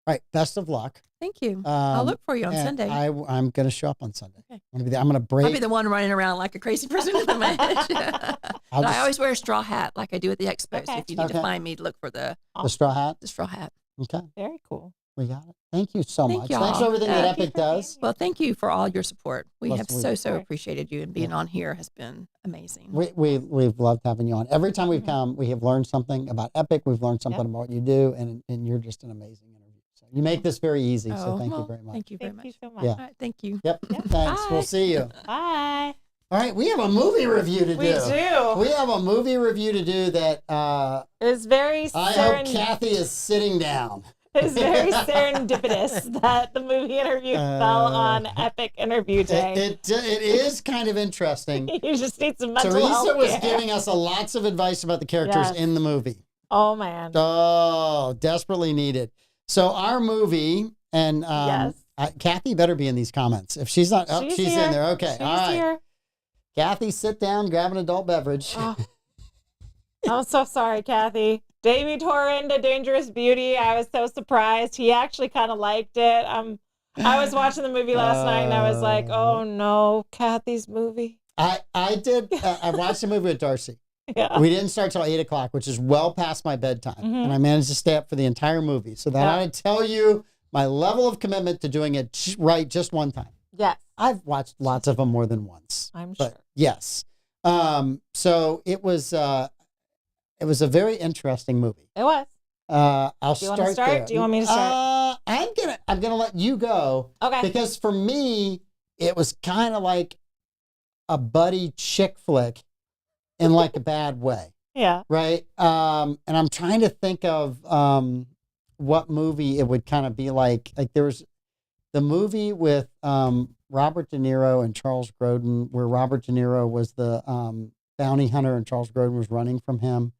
All right. Best of luck. Thank you. I'll Um, look for you on and Sunday. I'm going to show up on Sunday. Okay. I'm going to be there. I'm going to break. I'll be the one running around like a crazy person with my head. I'll But I just- always wear a straw hat like I do at the expo. So Okay. if you need Okay. to find me, look for the the straw hat. straw hat. Okay. Very cool. We got it. Thank you so Thank much. y'all. Thanks for everything that Thank you Epic for does. being Well, thank you for all your support. We Yes, have we- so Sure. appreciated you, and being on here has been amazing. We've loved having you on. Every time we've Mhm. come, we have learned something about Epic. We've learned something Yep. about what you do, and you're just an amazing interview. So you make this very easy. So thank you well, very much. Thank you very Thank much. you so much. Yeah. All right, thank you. Yep. Yep. Thanks. We'll Bye. see you. Bye. All right. We have a movie review to do. We do. We have a movie review to do that It's very I hope Kathy is sitting down. It's very serendipitous that the movie interview fell on Epic Interview Day. It is kind of interesting. You just need some mental Teresa health was care. giving us lots of advice about the characters Yes. in the movie. Oh man. Oh, desperately needed. So our movie, and Yes. Kathy better be in these comments. If she's not, she's in here. there. Okay, She's all right. here. Kathy, sit down, grab an adult beverage. Oh. I'm so sorry, Kathy. Davey tore into Dangerous Beauty. I was so surprised. He actually kind of liked it. I was watching the movie last night and I was like, oh no, Kathy's movie. I did. I watched the movie with Darcy. Yeah. We didn't start till 8 o'clock, which is well past my bedtime, Mhm. and I managed to stay up for the entire movie. So that Yeah. I tell you my level of commitment to doing it right just one time. Yes, I've watched lots of them more than once. I'm But sure. yes. So it was a very interesting movie. It was. I'll Do you start wanna start? there. Do you want me to start? I'm gonna let you go. Okay. Because for me, it was kind of like a buddy chick flick in like a bad way. Yeah. Right. And I'm trying to think of what movie it would kind of be like. Like there was the movie with Robert De Niro and Charles Grodin, where Robert De Niro was the bounty hunter and Charles Grodin was running from him.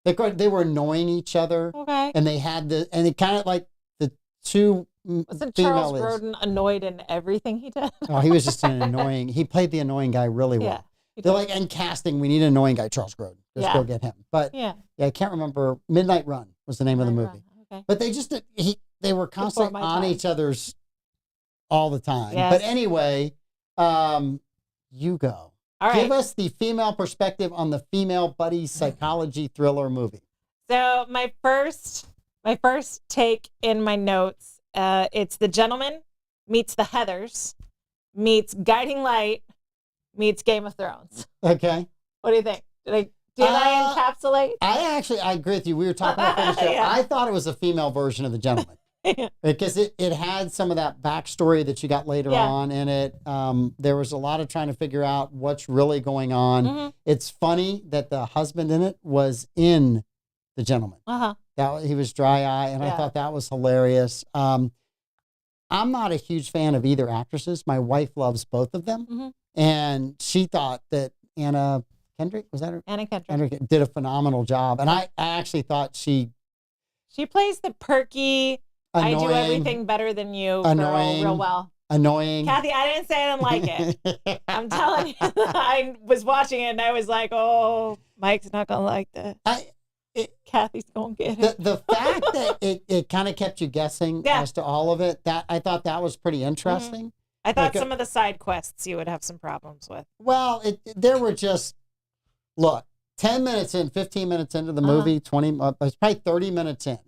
They were annoying each other. Okay. And they had and it kind of like the two Wasn't Charles Grodin annoyed in everything he did? Oh, he was just he played the annoying guy really well. Yeah, They're like, and casting, we need an annoying guy, Charles Grodin. Just go get him. But yeah, I can't remember. Midnight Run was the name of the movie. Okay. But they were constantly on each other's all the time. Yes. But anyway, you go. All right. Give us the female perspective on the female buddy psychology thriller movie. So my first take in my notes, it's The Gentleman meets The Heathers meets Guiding Light meets Game of Thrones. Okay. What do you think? Did I encapsulate? I agree with you. We were talking about this. Yeah. I thought it was a female version of The Gentleman. Because it had some of that backstory that you got later on in it. There was a lot of trying to figure out what's really going on. Mm-hmm. It's funny that the husband in it was in The Gentleman. That he was Dry Eye, and I thought that was hilarious. I'm not a huge fan of either actresses. My wife loves both of them, and she thought that Anna Kendrick, was that her? Anna Kendrick did a phenomenal job, and I actually thought she plays the perky, annoying, I do everything better than you girl real well. Annoying. Kathy, I didn't say I didn't like it. I'm telling you, I was watching it and I was like, oh, Mike's not going to like this. Kathy's going to get it. The fact that it kind of kept you guessing as to all of it, that I thought that was pretty interesting. I thought some of the side quests you would have some problems with. Well, there were just, 10 minutes in, 15 minutes into the movie, 20, it's probably 30 minutes in.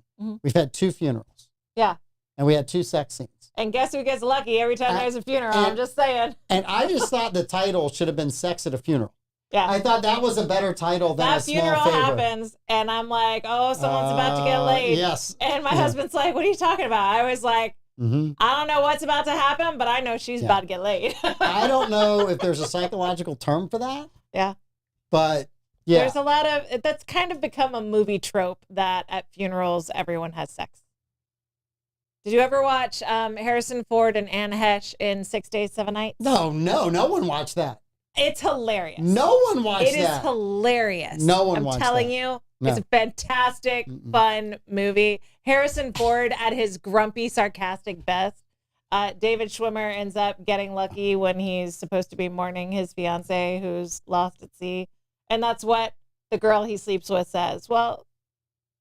We've had 2 funerals. Yeah. And we had 2 sex scenes. And guess who gets lucky every time there's a funeral? I'm just saying. And I just thought the title should have been Sex at a Funeral. Yeah. I thought that was a better title than A Small Favor. That funeral happens, and I'm like, oh, someone's about to get laid. Yes. And my husband's like, what are you talking about? I was like, I don't know what's about to happen, but I know she's about to get laid. I don't know if there's a psychological term for that. Yeah. But there's a lot of, that's kind of become a movie trope that at funerals, everyone has sex. Did you ever watch Harrison Ford and Anne Heche in 6 Days, 7 Nights? No one watched that. It's hilarious. No one watched that. It is hilarious. No one watched that. I'm telling you, it's a fantastic, fun movie. Harrison Ford at his grumpy, sarcastic best. David Schwimmer ends up getting lucky when he's supposed to be mourning his fiance who's lost at sea. And that's what the girl he sleeps with says. Well,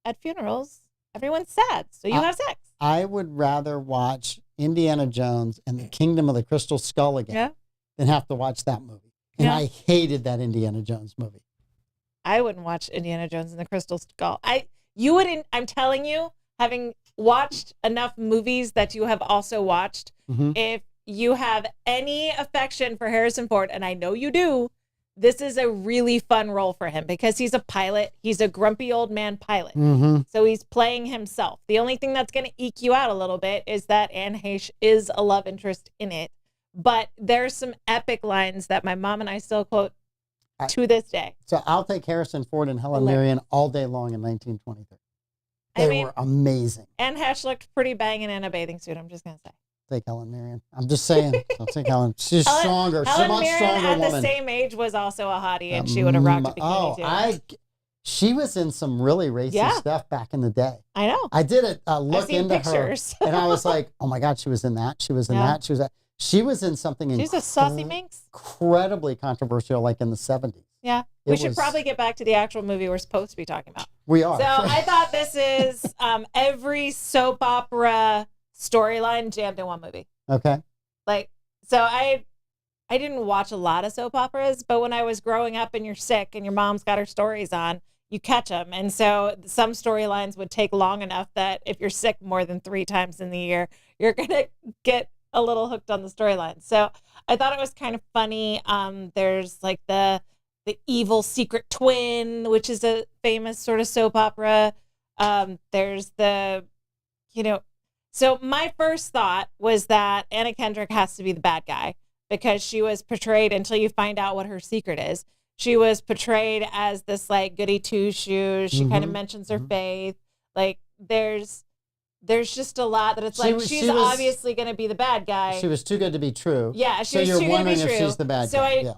at funerals, everyone's sad, so you have sex. I would rather watch Indiana Jones and the Kingdom of the Crystal Skull again than have to watch that movie. And I hated that Indiana Jones movie. I wouldn't watch Indiana Jones and the Crystal Skull. You wouldn't. I'm telling you, having watched enough movies that you have also watched, if you have any affection for Harrison Ford, and I know you do, this is a really fun role for him because he's a pilot. He's a grumpy old man pilot. So he's playing himself. The only thing that's going to eke you out a little bit is that Anne Heche is a love interest in it. But there's some epic lines that my mom and I still quote to this day. So I'll take Harrison Ford and Helen Mirren all day long in 1923. They were amazing. Anne Heche looked pretty banging in a bathing suit, I'm just going to say. Take Helen Mirren. I'm just saying. I'll take Helen. She's stronger. She's a much stronger woman. At the same age was also a hottie, and she would have rocked a bikini too. She was in some really racist stuff back in the day. I know. I did a look into pictures. her, and I was like, oh my God, she was in that. She was in that. She was that. She was in something She's a saucy minx. Incredibly controversial, like in the 70s. Yeah. We should probably get back to the actual movie we're supposed to be talking about. We are. So I thought this is every soap opera storyline jammed in one movie. Okay. So I didn't watch a lot of soap operas, but when I was growing up and you're sick and your mom's got her stories on, you catch them. And so some storylines would take long enough that if you're sick more than 3 times in the year, you're going to get a little hooked on the storyline. So I thought it was kind of funny. There's like the evil secret twin, which is a famous sort of soap opera. There's the, So my first thought was that Anna Kendrick has to be the bad guy because she was portrayed, until you find out what her secret is, she was portrayed as this like goody two shoes. She kind of mentions her faith. Like there's just a lot that it's she's obviously going to be the bad guy. She was too good to be true. Yeah, so you're wondering if she's the bad guy.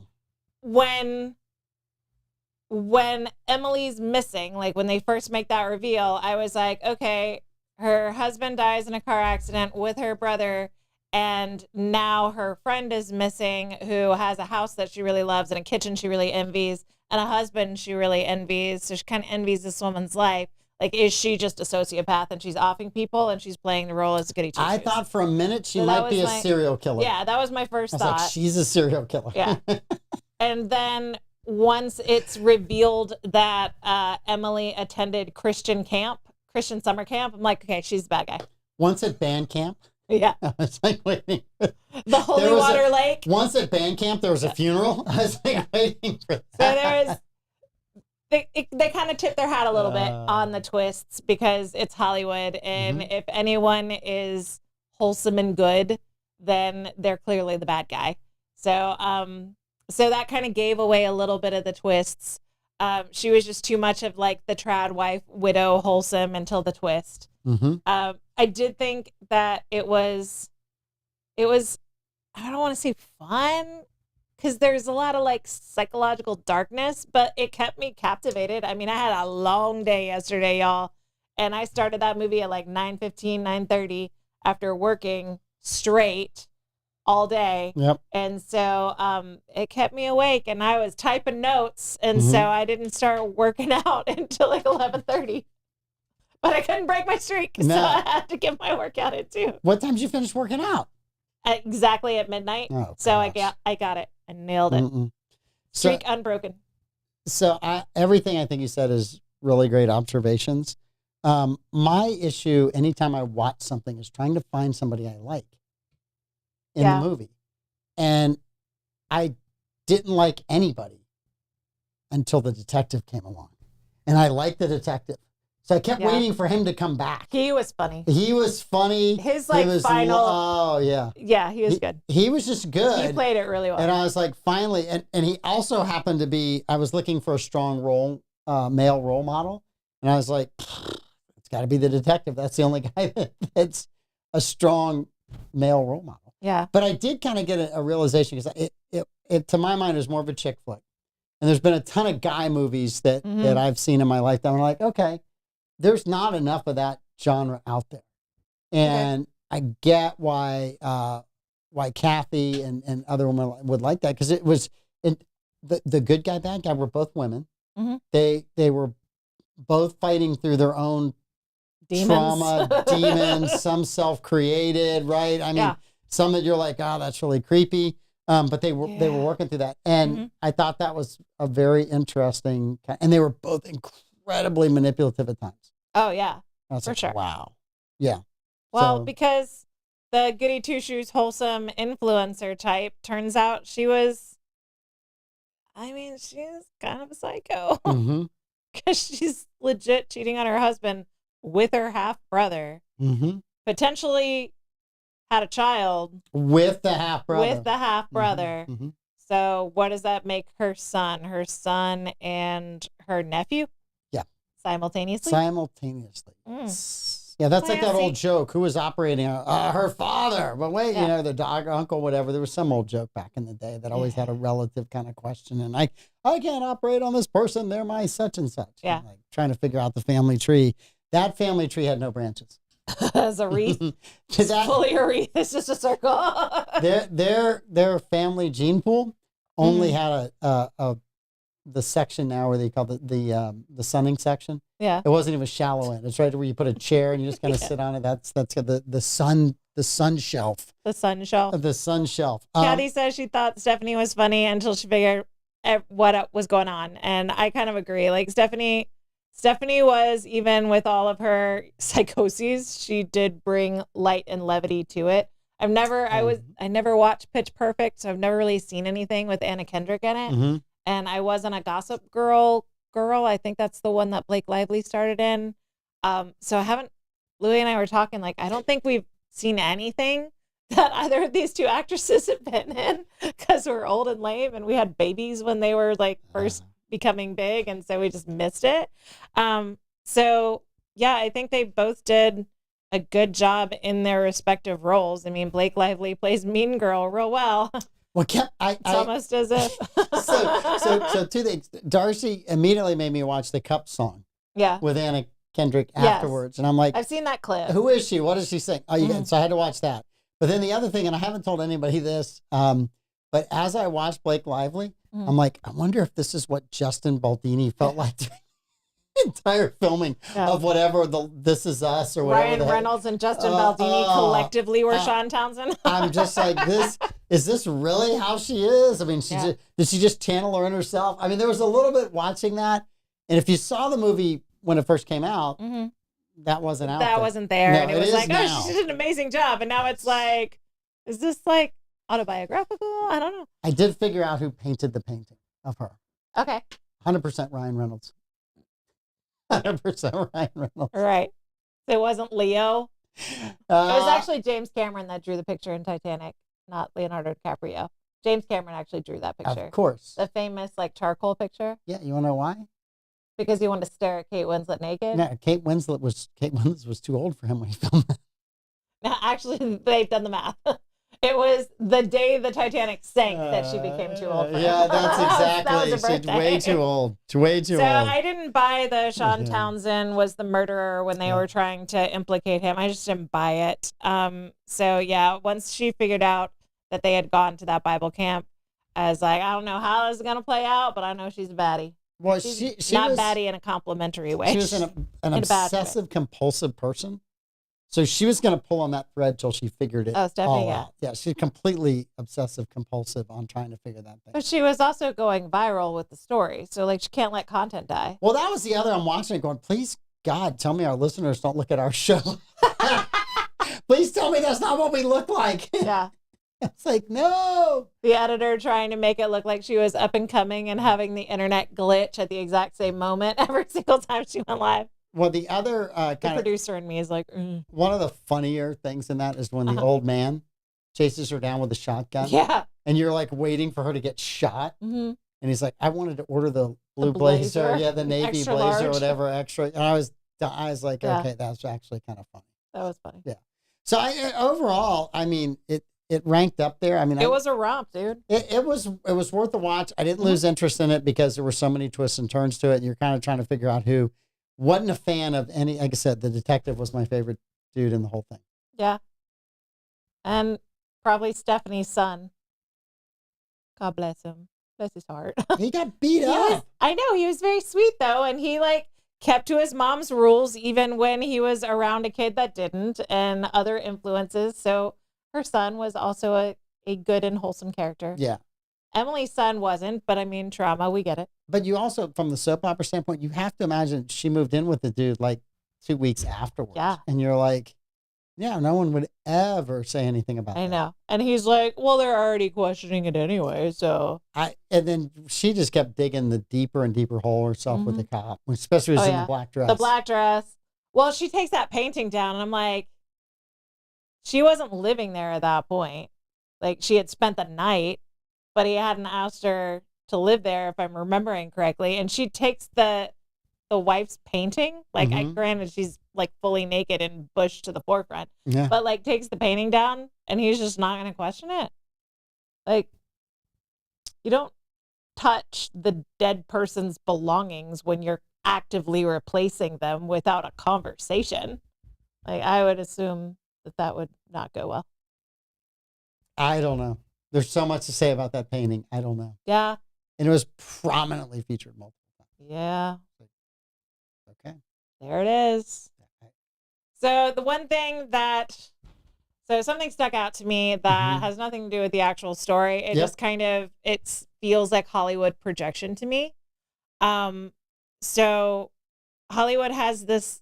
When Emily's missing, like when they first make that reveal, I was like, okay, her husband dies in a car accident with her brother, and now her friend is missing who has a house that she really loves and a kitchen she really envies and a husband she really envies. So she kind of envies this woman's life. Like, is she just a sociopath and she's offing people and she's playing the role as a goody two-shoes? I thought for a minute she might be a serial killer. Yeah, that was my first thought. Like, she's a serial killer. Yeah. And then once it's revealed that Emily attended Christian summer camp, I'm like, okay, she's the bad guy. Once at band camp? Yeah. I was like waiting. The Holy Water Lake? Once at band camp, there was a funeral. I was like waiting for that. So there was... They kind of tip their hat a little bit on the twists because it's Hollywood, and if anyone is wholesome and good, then they're clearly the bad guy. So so that kind of gave away a little bit of the twists. She was just too much of like the trad wife, widow, wholesome until the twist. I did think that it was I don't want to say fun, because there's a lot of like psychological darkness, but it kept me captivated. I mean, I had a long day yesterday, y'all. And I started that movie at like 9:15, 9:30 after working straight all day. Yep. And so it kept me awake, and I was typing notes. And so I didn't start working out until like 11:30. But I couldn't break my streak, so I had to get my workout in too. What time did you finish working out? Exactly at midnight. Oh, so I got it. I nailed it. Streak unbroken. So everything I think you said is really great observations. My issue anytime I watch something is trying to find somebody I like in the movie. And I didn't like anybody until the detective came along. And I liked the detective. So I kept waiting for him to come back. He was funny. His final. Oh, yeah. Yeah, he was good. He was just good. He played it really well. And I was like, finally. And he also happened to be, I was looking for a strong male role model. And I was like, it's got to be the detective. That's the only guy that's a strong male role model. Yeah. But I did kind of get a realization, because it to my mind is more of a chick flick. And there's been a ton of guy movies that I've seen in my life that I'm like, okay, there's not enough of that genre out there. And I get why Kathy and other women would like that, because it was the good guy, bad guy were both women. They were both fighting through their own trauma, demons, some self-created, right? I mean, some that you're like, oh, that's really creepy. But they were working through that. And I thought that was a very interesting, and they were both incredibly manipulative at times. Oh, yeah. For sure. Wow. Yeah. Well, because the goody two-shoes wholesome influencer type, turns out she's kind of a psycho. Because she's legit cheating on her husband with her half-brother. Potentially had a child. With the half-brother. So what does that make her son? Her son and her nephew? Yeah. Simultaneously. Yeah, that's like that old joke. Who was operating? Her father. But wait, the dog, uncle, whatever. There was some old joke back in the day that always had a relative kind of question. And I can't operate on this person. They're my such and such. Yeah. And like trying to figure out the family tree. That family tree had no branches. As a wreath. It's fully a wreath. It's just a circle. their family gene pool only had the section now where they call the sunning section. Yeah. It wasn't even shallow end. It's right where you put a chair and you just kind of sit on it. That's the sun shelf. The sun shelf. The sun shelf. Kathy says she thought Stephanie was funny until she figured what was going on. And I kind of agree. Like Stephanie was, even with all of her psychoses, she did bring light and levity to it. I never watched Pitch Perfect, so I've never really seen anything with Anna Kendrick in it. And I wasn't a Gossip Girl. I think that's the one that Blake Lively started in. So I haven't Louis and I were talking, like, I don't think we've seen anything that either of these two actresses have been in because we're old and lame and we had babies when they were like first becoming big. And so we just missed it. So yeah, I think they both did a good job in their respective roles. I mean, Blake Lively plays Mean Girl real well. Well, It's almost as if. so two things. Darcy immediately made me watch the Cup song Yeah. with Anna Kendrick Yes. afterwards. And I'm like, I've seen that clip. who is she? What does she sing? Oh, yeah. So I had to watch that. But then the other thing, and I haven't told anybody this, but as I watched Blake Lively, I'm like, I wonder if this is what Justin Baldini felt like during the entire filming of whatever This Is Us or whatever. Ryan Reynolds and Justin Baldini collectively were Sean Townsend. I'm just like, is this really how she is? I mean, did she just channel her inner self? I mean, there was a little bit watching that. And if you saw the movie when it first came out, that wasn't out. That wasn't there. No, and it was like, now. oh, she did an amazing job. And now it's like, is this like autobiographical? I don't know. I did figure out who painted the painting of her. Okay. 100% Ryan Reynolds. 100% Ryan Reynolds. Right. So it wasn't Leo. It was actually James Cameron that drew the picture in Titanic, not Leonardo DiCaprio. James Cameron actually drew that picture. Of course. The famous like charcoal picture. Yeah, you want to know why? Because he wanted to stare at Kate Winslet naked. No, Kate Winslet was too old for him when he filmed that. No, actually, they've done the math. It was the day the Titanic sank that she became too old for him. Yeah, that's exactly. That was her She's way too old. Way too so old. I didn't buy the Sean Townsend was the murderer when they were trying to implicate him. I just didn't buy it. So yeah, once she figured out that they had gone to that Bible camp, I was like, I don't know how this is gonna play out, but I know she's a baddie. Well, She's she not was baddie in a complimentary way. She was an in a bad way. obsessive compulsive person. So she was going to pull on that thread till she figured it all out. Yeah, she's completely obsessive compulsive on trying to figure that thing. But she was also going viral with the story, so like she can't let content die. Well, that was the other. I'm watching it, going, please God, tell me our listeners don't look at our show. Please tell me that's not what we look like. Yeah. It's like, no. The editor trying to make it look like she was up and coming and having the internet glitch at the exact same moment every single time she went live. Well, the other the producer in me is like, one of the funnier things in that is when the old man chases her down with a shotgun. Yeah. And you're like waiting for her to get shot. Mm-hmm. And he's like, I wanted to order the blue blazer. Yeah, the navy extra blazer large. or whatever, extra. And I was like, okay, that's actually kind of funny. That was funny. Yeah. So overall, I mean, it ranked up there. I mean, it was a romp, dude. It was worth the watch. I didn't lose interest in it because there were so many twists and turns to it. And you're kind of trying to figure out who. Wasn't a fan of any, like I said, the detective was my favorite dude in the whole thing. Yeah. And probably Stephanie's son. God bless him. Bless his heart. He got beat up. I know. He was very sweet, though. And he, like, kept to his mom's rules, even when he was around a kid that didn't and other influences. So her son was also a good and wholesome character. Yeah. Emily's son wasn't, but I mean, trauma, we get it. But you also, from the soap opera standpoint, you have to imagine she moved in with the dude like 2 weeks afterwards. Yeah. And you're like, yeah, no one would ever say anything about that. I know. And he's like, well, they're already questioning it anyway, so. And then she just kept digging the deeper and deeper hole herself with the cop, especially when she was in the black dress. The black dress. Well, she takes that painting down, and I'm like, she wasn't living there at that point. Like, she had spent the night, but he hadn't asked her to live there, if I'm remembering correctly. And she takes the wife's painting. Like, granted, she's like fully naked and pushed to the forefront. Yeah. But like takes the painting down, and he's just not going to question it. Like, you don't touch the dead person's belongings when you're actively replacing them without a conversation. Like, I would assume that would not go well. I don't know. There's so much to say about that painting. I don't know. Yeah. And it was prominently featured multiple times. Yeah. Okay. There it is. So the one thing so something stuck out to me that has nothing to do with the actual story. It just kind of, it feels like Hollywood projection to me. So Hollywood has this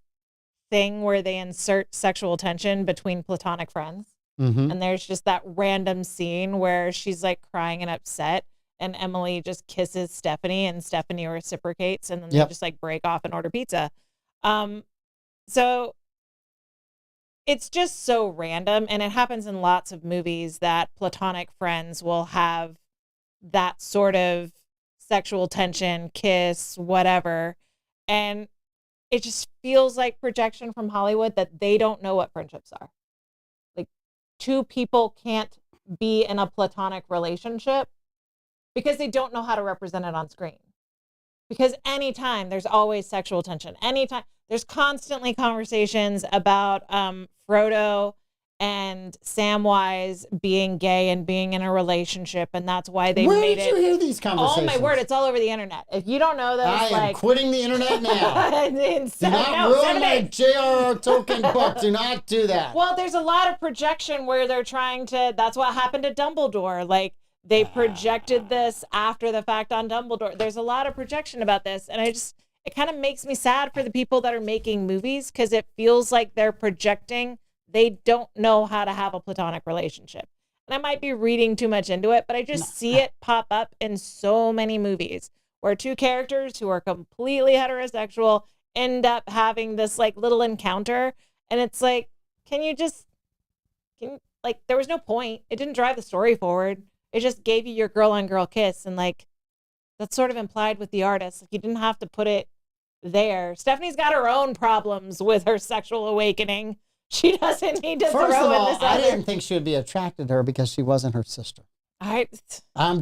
thing where they insert sexual tension between platonic friends. And there's just that random scene where she's like crying and upset, and Emily just kisses Stephanie, and Stephanie reciprocates, and then they just like break off and order pizza. So it's just so random. And it happens in lots of movies that platonic friends will have that sort of sexual tension, kiss, whatever. And it just feels like projection from Hollywood that they don't know what friendships are. Like, two people can't be in a platonic relationship because they don't know how to represent it on screen. Because anytime there's always sexual tension, anytime there's constantly conversations about Frodo and Samwise being gay and being in a relationship, and that's why they Where made did it. you hear these conversations? Oh my word, it's all over the internet. If you don't know those, I am quitting the internet now. Do not ruin my J.R.R. Tolkien book. Do not do that. Well, there's a lot of projection where they're trying to, that's what happened to Dumbledore. Like, they projected this after the fact on Dumbledore. There's a lot of projection about this. And it kind of makes me sad for the people that are making movies because it feels like they're projecting. They don't know how to have a platonic relationship. And I might be reading too much into it, but I just see it pop up in so many movies where two characters who are completely heterosexual end up having this like little encounter. And it's like, there was no point. It didn't drive the story forward. It just gave you your girl on girl kiss. And like, that's sort of implied with the artist. Like, you didn't have to put it there. Stephanie's got her own problems with her sexual awakening. She doesn't need to throw in this other. I didn't think she would be attracted to her because she wasn't her sister. I'm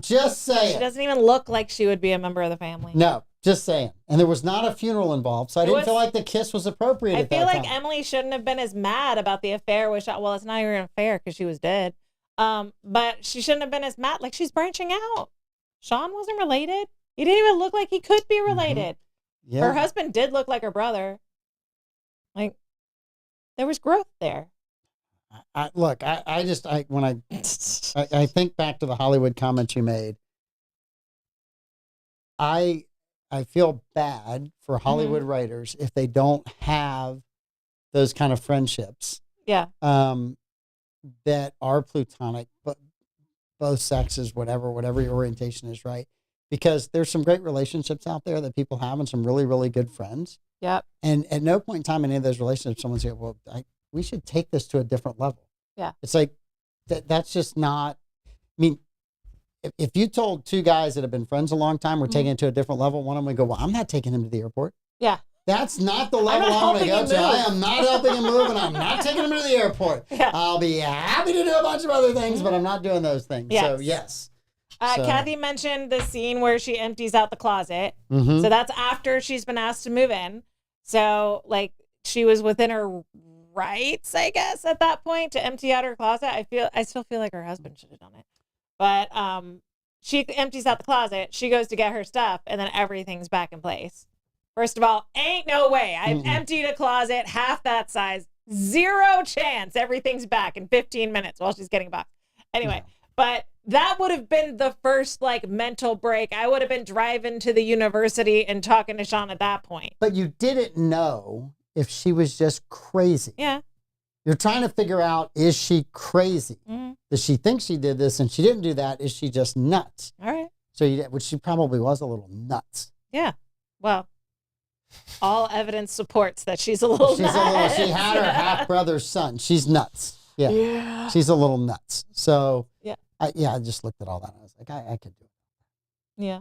just saying. She doesn't even look like she would be a member of the family. No, just saying. And there was not a funeral involved, so I didn't feel like the kiss was appropriate at that time. I feel like Emily shouldn't have been as mad about the affair with Sean. Well, it's not even an affair because she was dead. But she shouldn't have been as mad. Like, she's branching out. Sean wasn't related. He didn't even look like he could be related. Mm-hmm. Yeah. Her husband did look like her brother. Like, there was growth there. When I think back to the Hollywood comments you made, I feel bad for Hollywood writers if they don't have those kind of friendships. Yeah. That are platonic, but both sexes, whatever your orientation is, right? Because there's some great relationships out there that people have and some really, really good friends. Yep. And at no point in time in any of those relationships, someone's like, well, we should take this to a different level. Yeah. It's like, that's just not, I mean, if you told two guys that have been friends a long time, we're taking it to a different level, one of them would go, well, I'm not taking him to the airport. Yeah. That's not the level I want to go to. I am not helping him move, and I'm not taking him to the airport. Yeah. I'll be happy to do a bunch of other things, but I'm not doing those things. Yes. So, yes. Kathy mentioned the scene where she empties out the closet. Mm-hmm. So that's after she's been asked to move in. So, like, she was within her rights, I guess, at that point to empty out her closet. I still feel like her husband should have done it. But she empties out the closet. She goes to get her stuff, and then everything's back in place. First of all, ain't no way. I've emptied a closet half that size. Zero chance everything's back in 15 minutes while she's getting back. Anyway, but that would have been the first, like, mental break. I would have been driving to the university and talking to Sean at that point. But you didn't know if she was just crazy. Yeah. You're trying to figure out, is she crazy? Mm-hmm. Does she think she did this and she didn't do that? Is she just nuts? All right. So, which she probably was a little nuts. Yeah. Well, all evidence supports that she's a little nuts. She had her half-brother's son. She's nuts. Yeah. She's a little nuts. So, yeah. I just looked at all that. And I was like, I could do it. Yeah.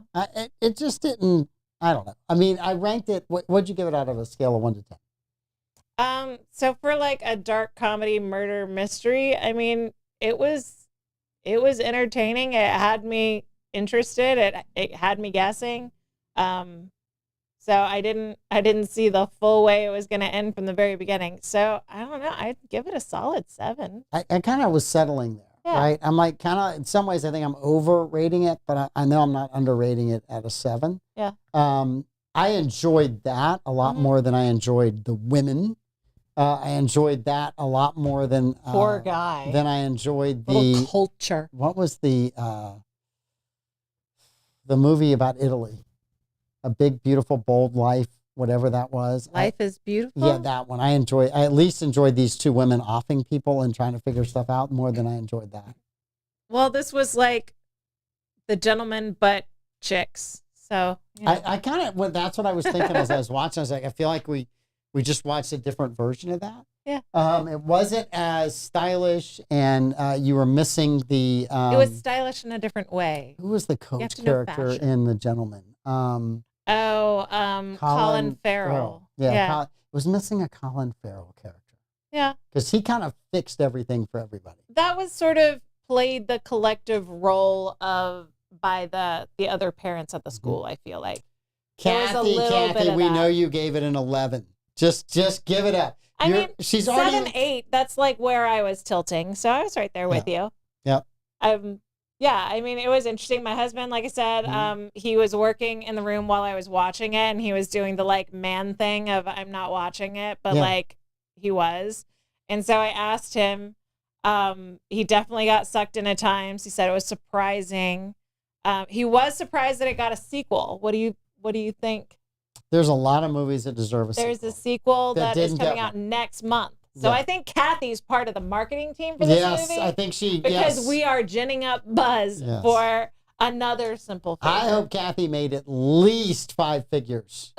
It just didn't, I don't know. I mean, I ranked it, what'd you give it out of a scale of 1 to 10? So for like a dark comedy murder mystery, I mean, it was entertaining. It had me interested. It had me guessing. So I didn't see the full way it was going to end from the very beginning. So I don't know. I'd give it a solid 7. I kind of was settling there, right? I'm like, kind of, in some ways, I think I'm overrating it, but I know I'm not underrating it at a 7. Yeah. I enjoyed that a lot more than I enjoyed the women. I enjoyed that a lot more than poor guy. Than I enjoyed the culture. What was the movie about Italy? A Big, Beautiful, Bold Life, whatever that was. Life is Beautiful? Yeah, that one. I at least enjoyed these two women offing people and trying to figure stuff out more than I enjoyed that. Well, this was like The Gentleman, but chicks. So, I kind of, that's what I was thinking as I was watching. I was like, I feel like we We just watched a different version of that. Yeah. It wasn't as stylish, and you were missing the. It was stylish in a different way. Who was the have coach to know character fashion. in The Gentleman? Colin Farrell. Yeah. It was missing a Colin Farrell character. Yeah. Because he kind of fixed everything for everybody. That was sort of played the collective role by the other parents at the school, I feel like. Kathy, we know you gave it an 11. Just give it up. She's 7, 8. That's like where I was tilting. So I was right there with you. Yep. Yeah, I mean, it was interesting. My husband, like I said, he was working in the room while I was watching it, and he was doing the like man thing of I'm not watching it, but like he was. And so I asked him, he definitely got sucked in at times. He said it was surprising. He was surprised that it got a sequel. What do you think? There's a lot of movies that deserve a sequel. There's a sequel that is coming out next month. So I think Kathy's part of the marketing team for this movie. Yes, I think because we are ginning up buzz for another Simple Favor. I hope Kathy made at least 5 figures.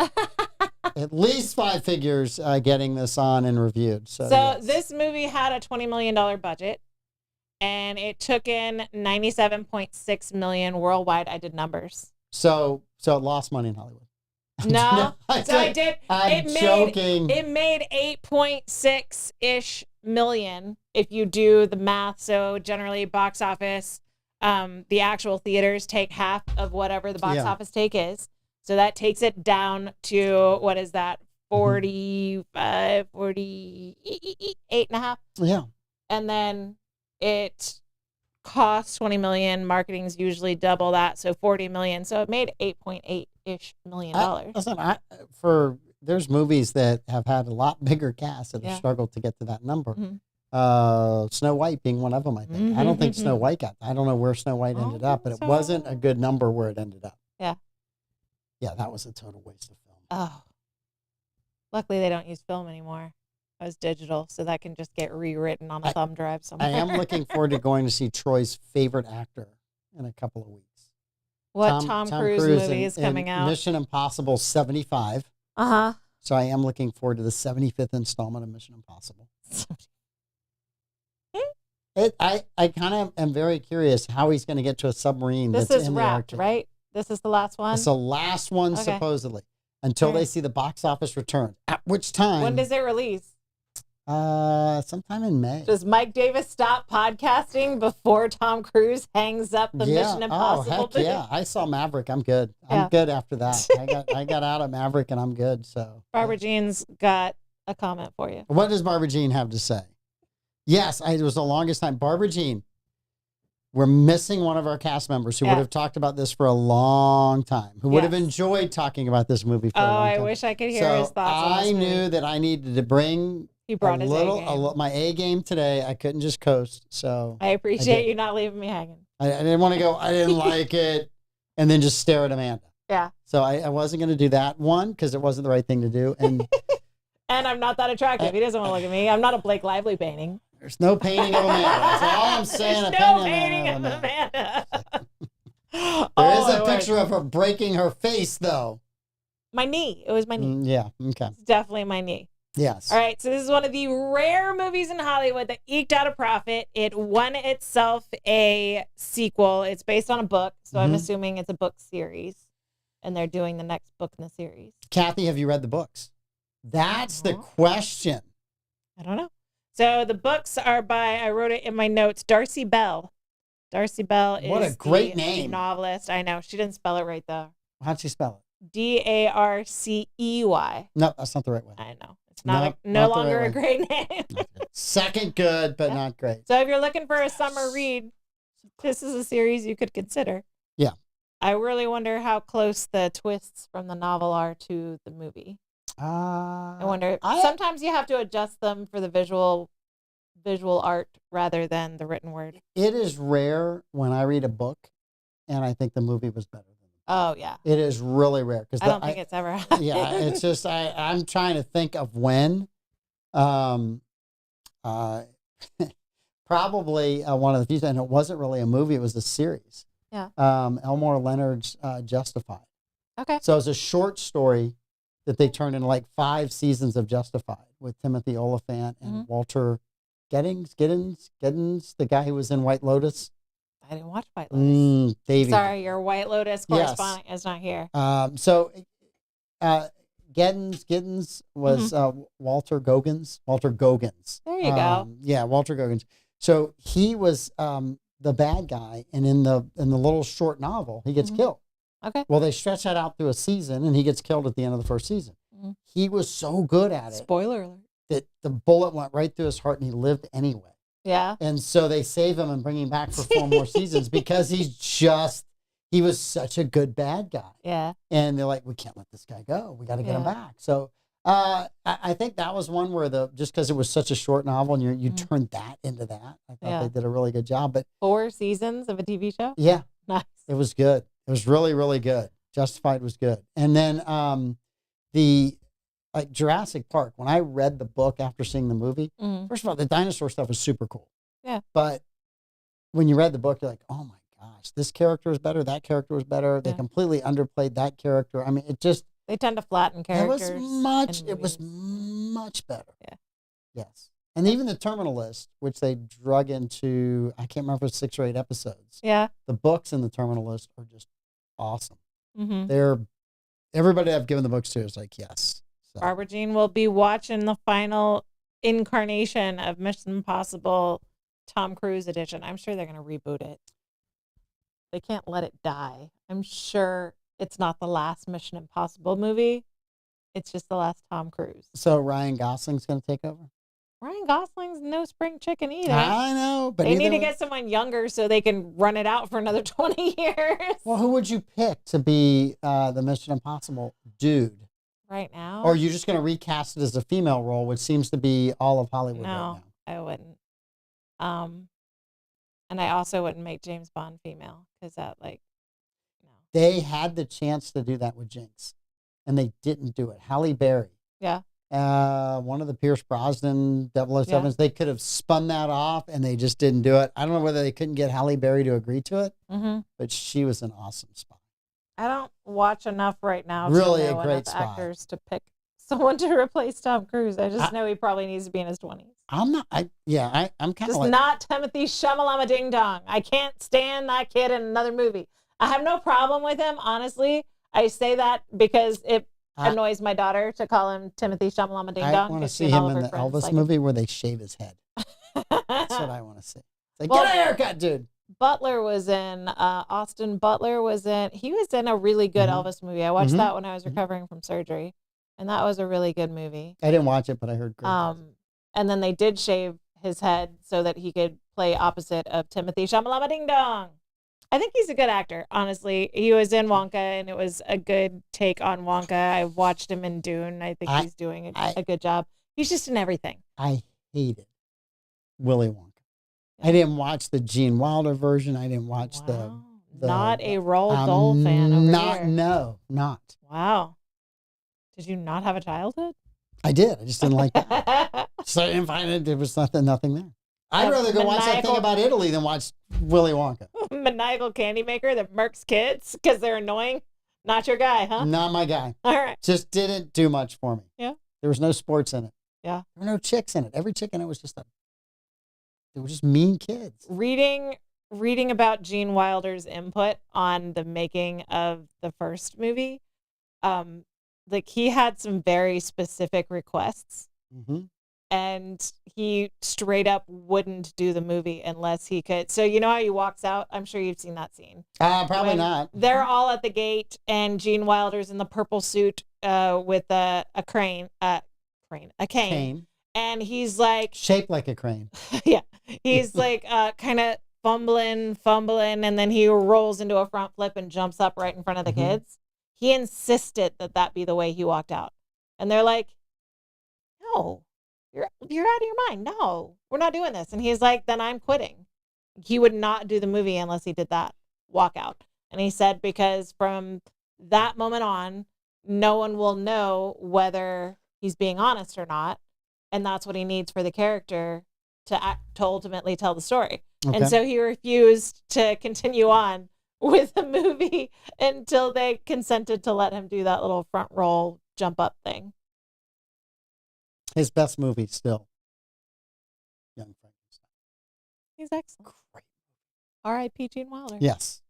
At least 5 figures getting this on and reviewed. So this movie had a $20 million budget, and it took in $97.6 million worldwide. I did numbers. So it lost money in Hollywood. No, I did. I'm joking. It made 8.6-ish million if you do the math. So generally, box office, the actual theaters take half of whatever the box office take is. So that takes it down to, what is that, 45, 48 and a half? Yeah. And then it costs $20 million. Marketing's usually double that, so $40 million. So it made $8.8-ish million. Listen, there's movies that have had a lot bigger cast that have struggled to get to that number. Mm-hmm. Snow White being one of them, I think. Mm-hmm. I don't think Snow White I don't know where Snow White ended up, but it wasn't a good number where it ended up. Yeah. Yeah, that was a total waste of film. Oh. Luckily, they don't use film anymore. It was digital, so that can just get rewritten on a thumb drive somewhere. I am looking forward to going to see Troy's favorite actor in a couple of weeks. What Tom Cruise movie is coming out? Mission Impossible 75. Uh-huh. So I am looking forward to the 75th installment of Mission Impossible. I kind of am very curious how he's going to get to a submarine that's in the Arctic. Right? This is the last one? It's the last one, supposedly, until they see the box office return, at which time... When does it release? Sometime in May. Does Mike Davis stop podcasting before Tom Cruise hangs up the Mission Impossible? Oh, heck yeah. I saw Maverick. I'm good. I'm good after that. I got out of Maverick, and I'm good. So Barbara Jean's got a comment for you. What does Barbara Jean have to say? Yes, it was the longest time. Barbara Jean, we're missing one of our cast members who would have talked about this for a long time, who would have enjoyed talking about this movie for a long time. I wish I could hear his thoughts on this movie. I knew that I needed to bring my A game today. I couldn't just coast. So I appreciate you not leaving me hanging. I didn't want to go, I didn't like it, and then just stare at Amanda. Yeah. So I wasn't going to do that one because it wasn't the right thing to do. And and I'm not that attractive. He doesn't want to look at me. I'm not a Blake Lively painting. There's no painting of Amanda. That's all I'm saying. There's no painting of Amanda. There is a picture of her breaking her face, though. My knee. It was my knee. Yeah. Okay. It's definitely my knee. Yes. All right. So this is one of the rare movies in Hollywood that eked out a profit. It won itself a sequel. It's based on a book, so I'm assuming it's a book series, and they're doing the next book in the series. Kathy, have you read the books? That's the question. I don't know. So the books are by, I wrote it in my notes, Darcy Bell. Darcy Bell is what a great name. Novelist. I know. She didn't spell it right, though. How'd she spell it? Darcey. No, that's not the right way. I know. It's not no longer a great name. Second good, but not great. So if you're looking for a summer read, this is a series you could consider. Yeah. I really wonder how close the twists from the novel are to the movie. I wonder. Sometimes you have to adjust them for the visual art rather than the written word. It is rare when I read a book and I think the movie was better than the book. Oh, yeah. It is really rare. I don't think it's ever happened. Yeah, it's just, I'm trying to think of when. Probably one of the few, and it wasn't really a movie, it was a series. Yeah. Elmore Leonard's Justified. Okay. So it's a short story that they turned into like 5 seasons of Justified with Timothy Oliphant and Walter Giddens, the guy who was in White Lotus. I didn't watch White Lotus. Davey. Sorry, your White Lotus correspondent is not here. So Giddens was Walter Goggins. There you go. Yeah, Walter Goggins. So he was the bad guy, and in the little short novel, he gets killed. Okay. Well, they stretch that out through a season, and he gets killed at the end of the first season. He was so good at it. Spoiler alert. That the bullet went right through his heart, and he lived anyway. Yeah. And so they save him and bring him back for 4 more seasons because he was such a good bad guy. Yeah. And they're like, we can't let this guy go. We got to get him back. So I think that was one where just because it was such a short novel and you turned that into that, I thought they did a really good job. But 4 seasons of a TV show? Yeah. Nice. It was good. It was really, really good. Justified was good. And then like Jurassic Park, when I read the book after seeing the movie, first of all, the dinosaur stuff was super cool. Yeah. But when you read the book, you're like, oh my gosh, this character is better. That character was better. They completely underplayed that character. I mean, they tend to flatten characters. It was much better. Yeah. Yes. And even the Terminal List, which they drug into, I can't remember if it's 6 or 8 episodes. Yeah. The books in the Terminal List are just awesome. Everybody I've given the books to is like, yes. So. Barbara Jean will be watching the final incarnation of Mission Impossible Tom Cruise edition. I'm sure they're going to reboot it. They can't let it die. I'm sure it's not the last Mission Impossible movie. It's just the last Tom Cruise. So Ryan Gosling's going to take over? Ryan Gosling's no spring chicken either. I know, but they need to get someone younger so they can run it out for another 20 years. Well, who would you pick to be the Mission Impossible dude? Right now? Or are you just going to recast it as a female role, which seems to be all of Hollywood right now? I wouldn't. And I also wouldn't make James Bond female because that, no. They had the chance to do that with Jinx, and they didn't do it. Halle Berry. Yeah. One of the Pierce Brosnan 007s, they could have spun that off, and they just didn't do it. I don't know whether they couldn't get Halle Berry to agree to it, but she was an awesome spy. I don't watch enough right now really to know a great enough spy. Actors to pick someone to replace Tom Cruise. I just know he probably needs to be in his 20s. I'm kind of just like... not Timothy Shamalama Ding Dong. I can't stand that kid in another movie. I have no problem with him, honestly. I say that because it annoys my daughter to call him Timothy Shamalama Ding Dong. I want to see him in the Elvis movie where they shave his head. That's what I want to see. It's like, get a haircut, dude. Butler was in, Austin Butler he was in a really good Elvis movie. I watched that when I was recovering from surgery, and that was a really good movie. I didn't watch it, but I heard great things. And then they did shave his head so that he could play opposite of Timothy Shamalama Ding Dong. I think he's a good actor, honestly. He was in Wonka, and it was a good take on Wonka. I watched him in Dune. I think he's doing a good job. He's just in everything. I hated Willy Wonka. I didn't watch the Gene Wilder version. I didn't watch the not a Roald Dahl fan over here. No, not. Wow. Did you not have a childhood? I did. I just didn't like that. So I didn't find it. There was nothing there. I'd rather go watch that thing about Italy than watch Willy Wonka. Maniacal candy maker that murks kids because they're annoying. Not your guy, huh? Not my guy. All right. Just didn't do much for me. Yeah. There was no sports in it. Yeah. There were no chicks in it. Every chick in it was they were just mean kids. Reading about Gene Wilder's input on the making of the first movie, he had some very specific requests, and he straight up wouldn't do the movie unless he could. So you know how he walks out? I'm sure you've seen that scene. Probably not. They're all at the gate, and Gene Wilder's in the purple suit with a cane. And he's like shaped like a crane. Yeah. He's like kind of fumbling, and then he rolls into a front flip and jumps up right in front of the kids. He insisted that be the way he walked out. And they're like, no, you're out of your mind. No, we're not doing this. And he's like, then I'm quitting. He would not do the movie unless he did that walkout. And he said, because from that moment on, no one will know whether he's being honest or not. And that's what he needs for the character to ultimately tell the story. Okay. And so he refused to continue on with the movie until they consented to let him do that little front roll jump up thing. His best movie still, Young Frankenstein. He's excellent. Great. R.I.P. Gene Wilder. Yes,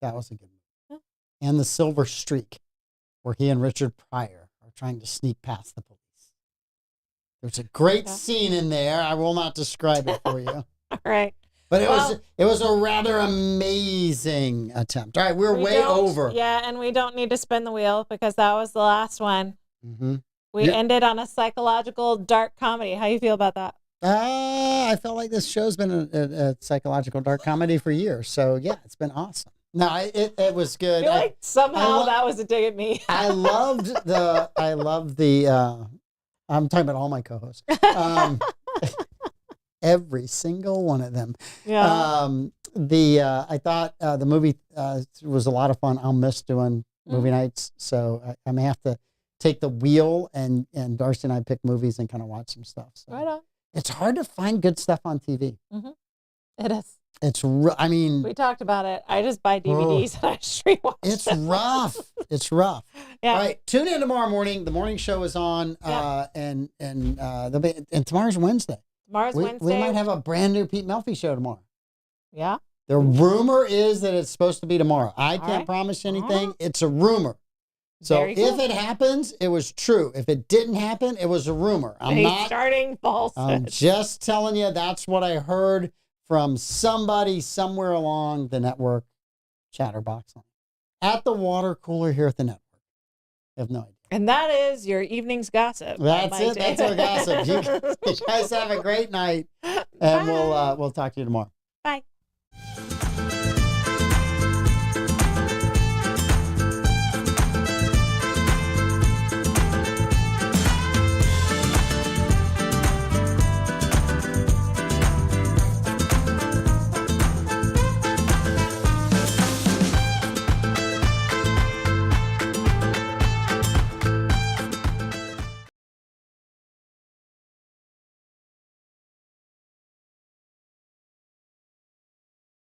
that was a good movie. Yeah. And The Silver Streak, where he and Richard Pryor are trying to sneak past the police. There's a great scene in there. I will not describe it for you. All right. But it was a rather amazing attempt. All right, we're way over. Yeah, and we don't need to spin the wheel because that was the last one. Mm-hmm. We ended on a psychological dark comedy. How you feel about that? I felt like this show's been a psychological dark comedy for years. So yeah, it's been awesome. No, it was good. I feel like somehow that was a dig at me. I loved the. I'm talking about all my co-hosts. Every single one of them. Yeah. I thought the movie was a lot of fun. I'll miss doing movie nights, so I may have to take the wheel and Darcy and I pick movies and kind of watch some stuff. So. Right on. It's hard to find good stuff on TV. Mm-hmm. It is. We talked about it. I just buy DVDs and I stream watch It's them. rough. It's rough. Yeah. All right. Tune in tomorrow morning. The morning show is on, and tomorrow's Wednesday. Wednesday. We might have a brand new Pete Melfi show tomorrow. Yeah. The rumor is that it's supposed to be tomorrow. I can't promise anything. It's a rumor. So if it happens, it was true. If it didn't happen, it was a rumor. I'm not starting falsehood. I'm just telling you that's what I heard from somebody somewhere along the network chatterbox line. At the water cooler here at the network. I have no idea. And that is your evening's gossip. That's it. That's our gossip. You guys have a great night, and we'll talk to you tomorrow. Bye.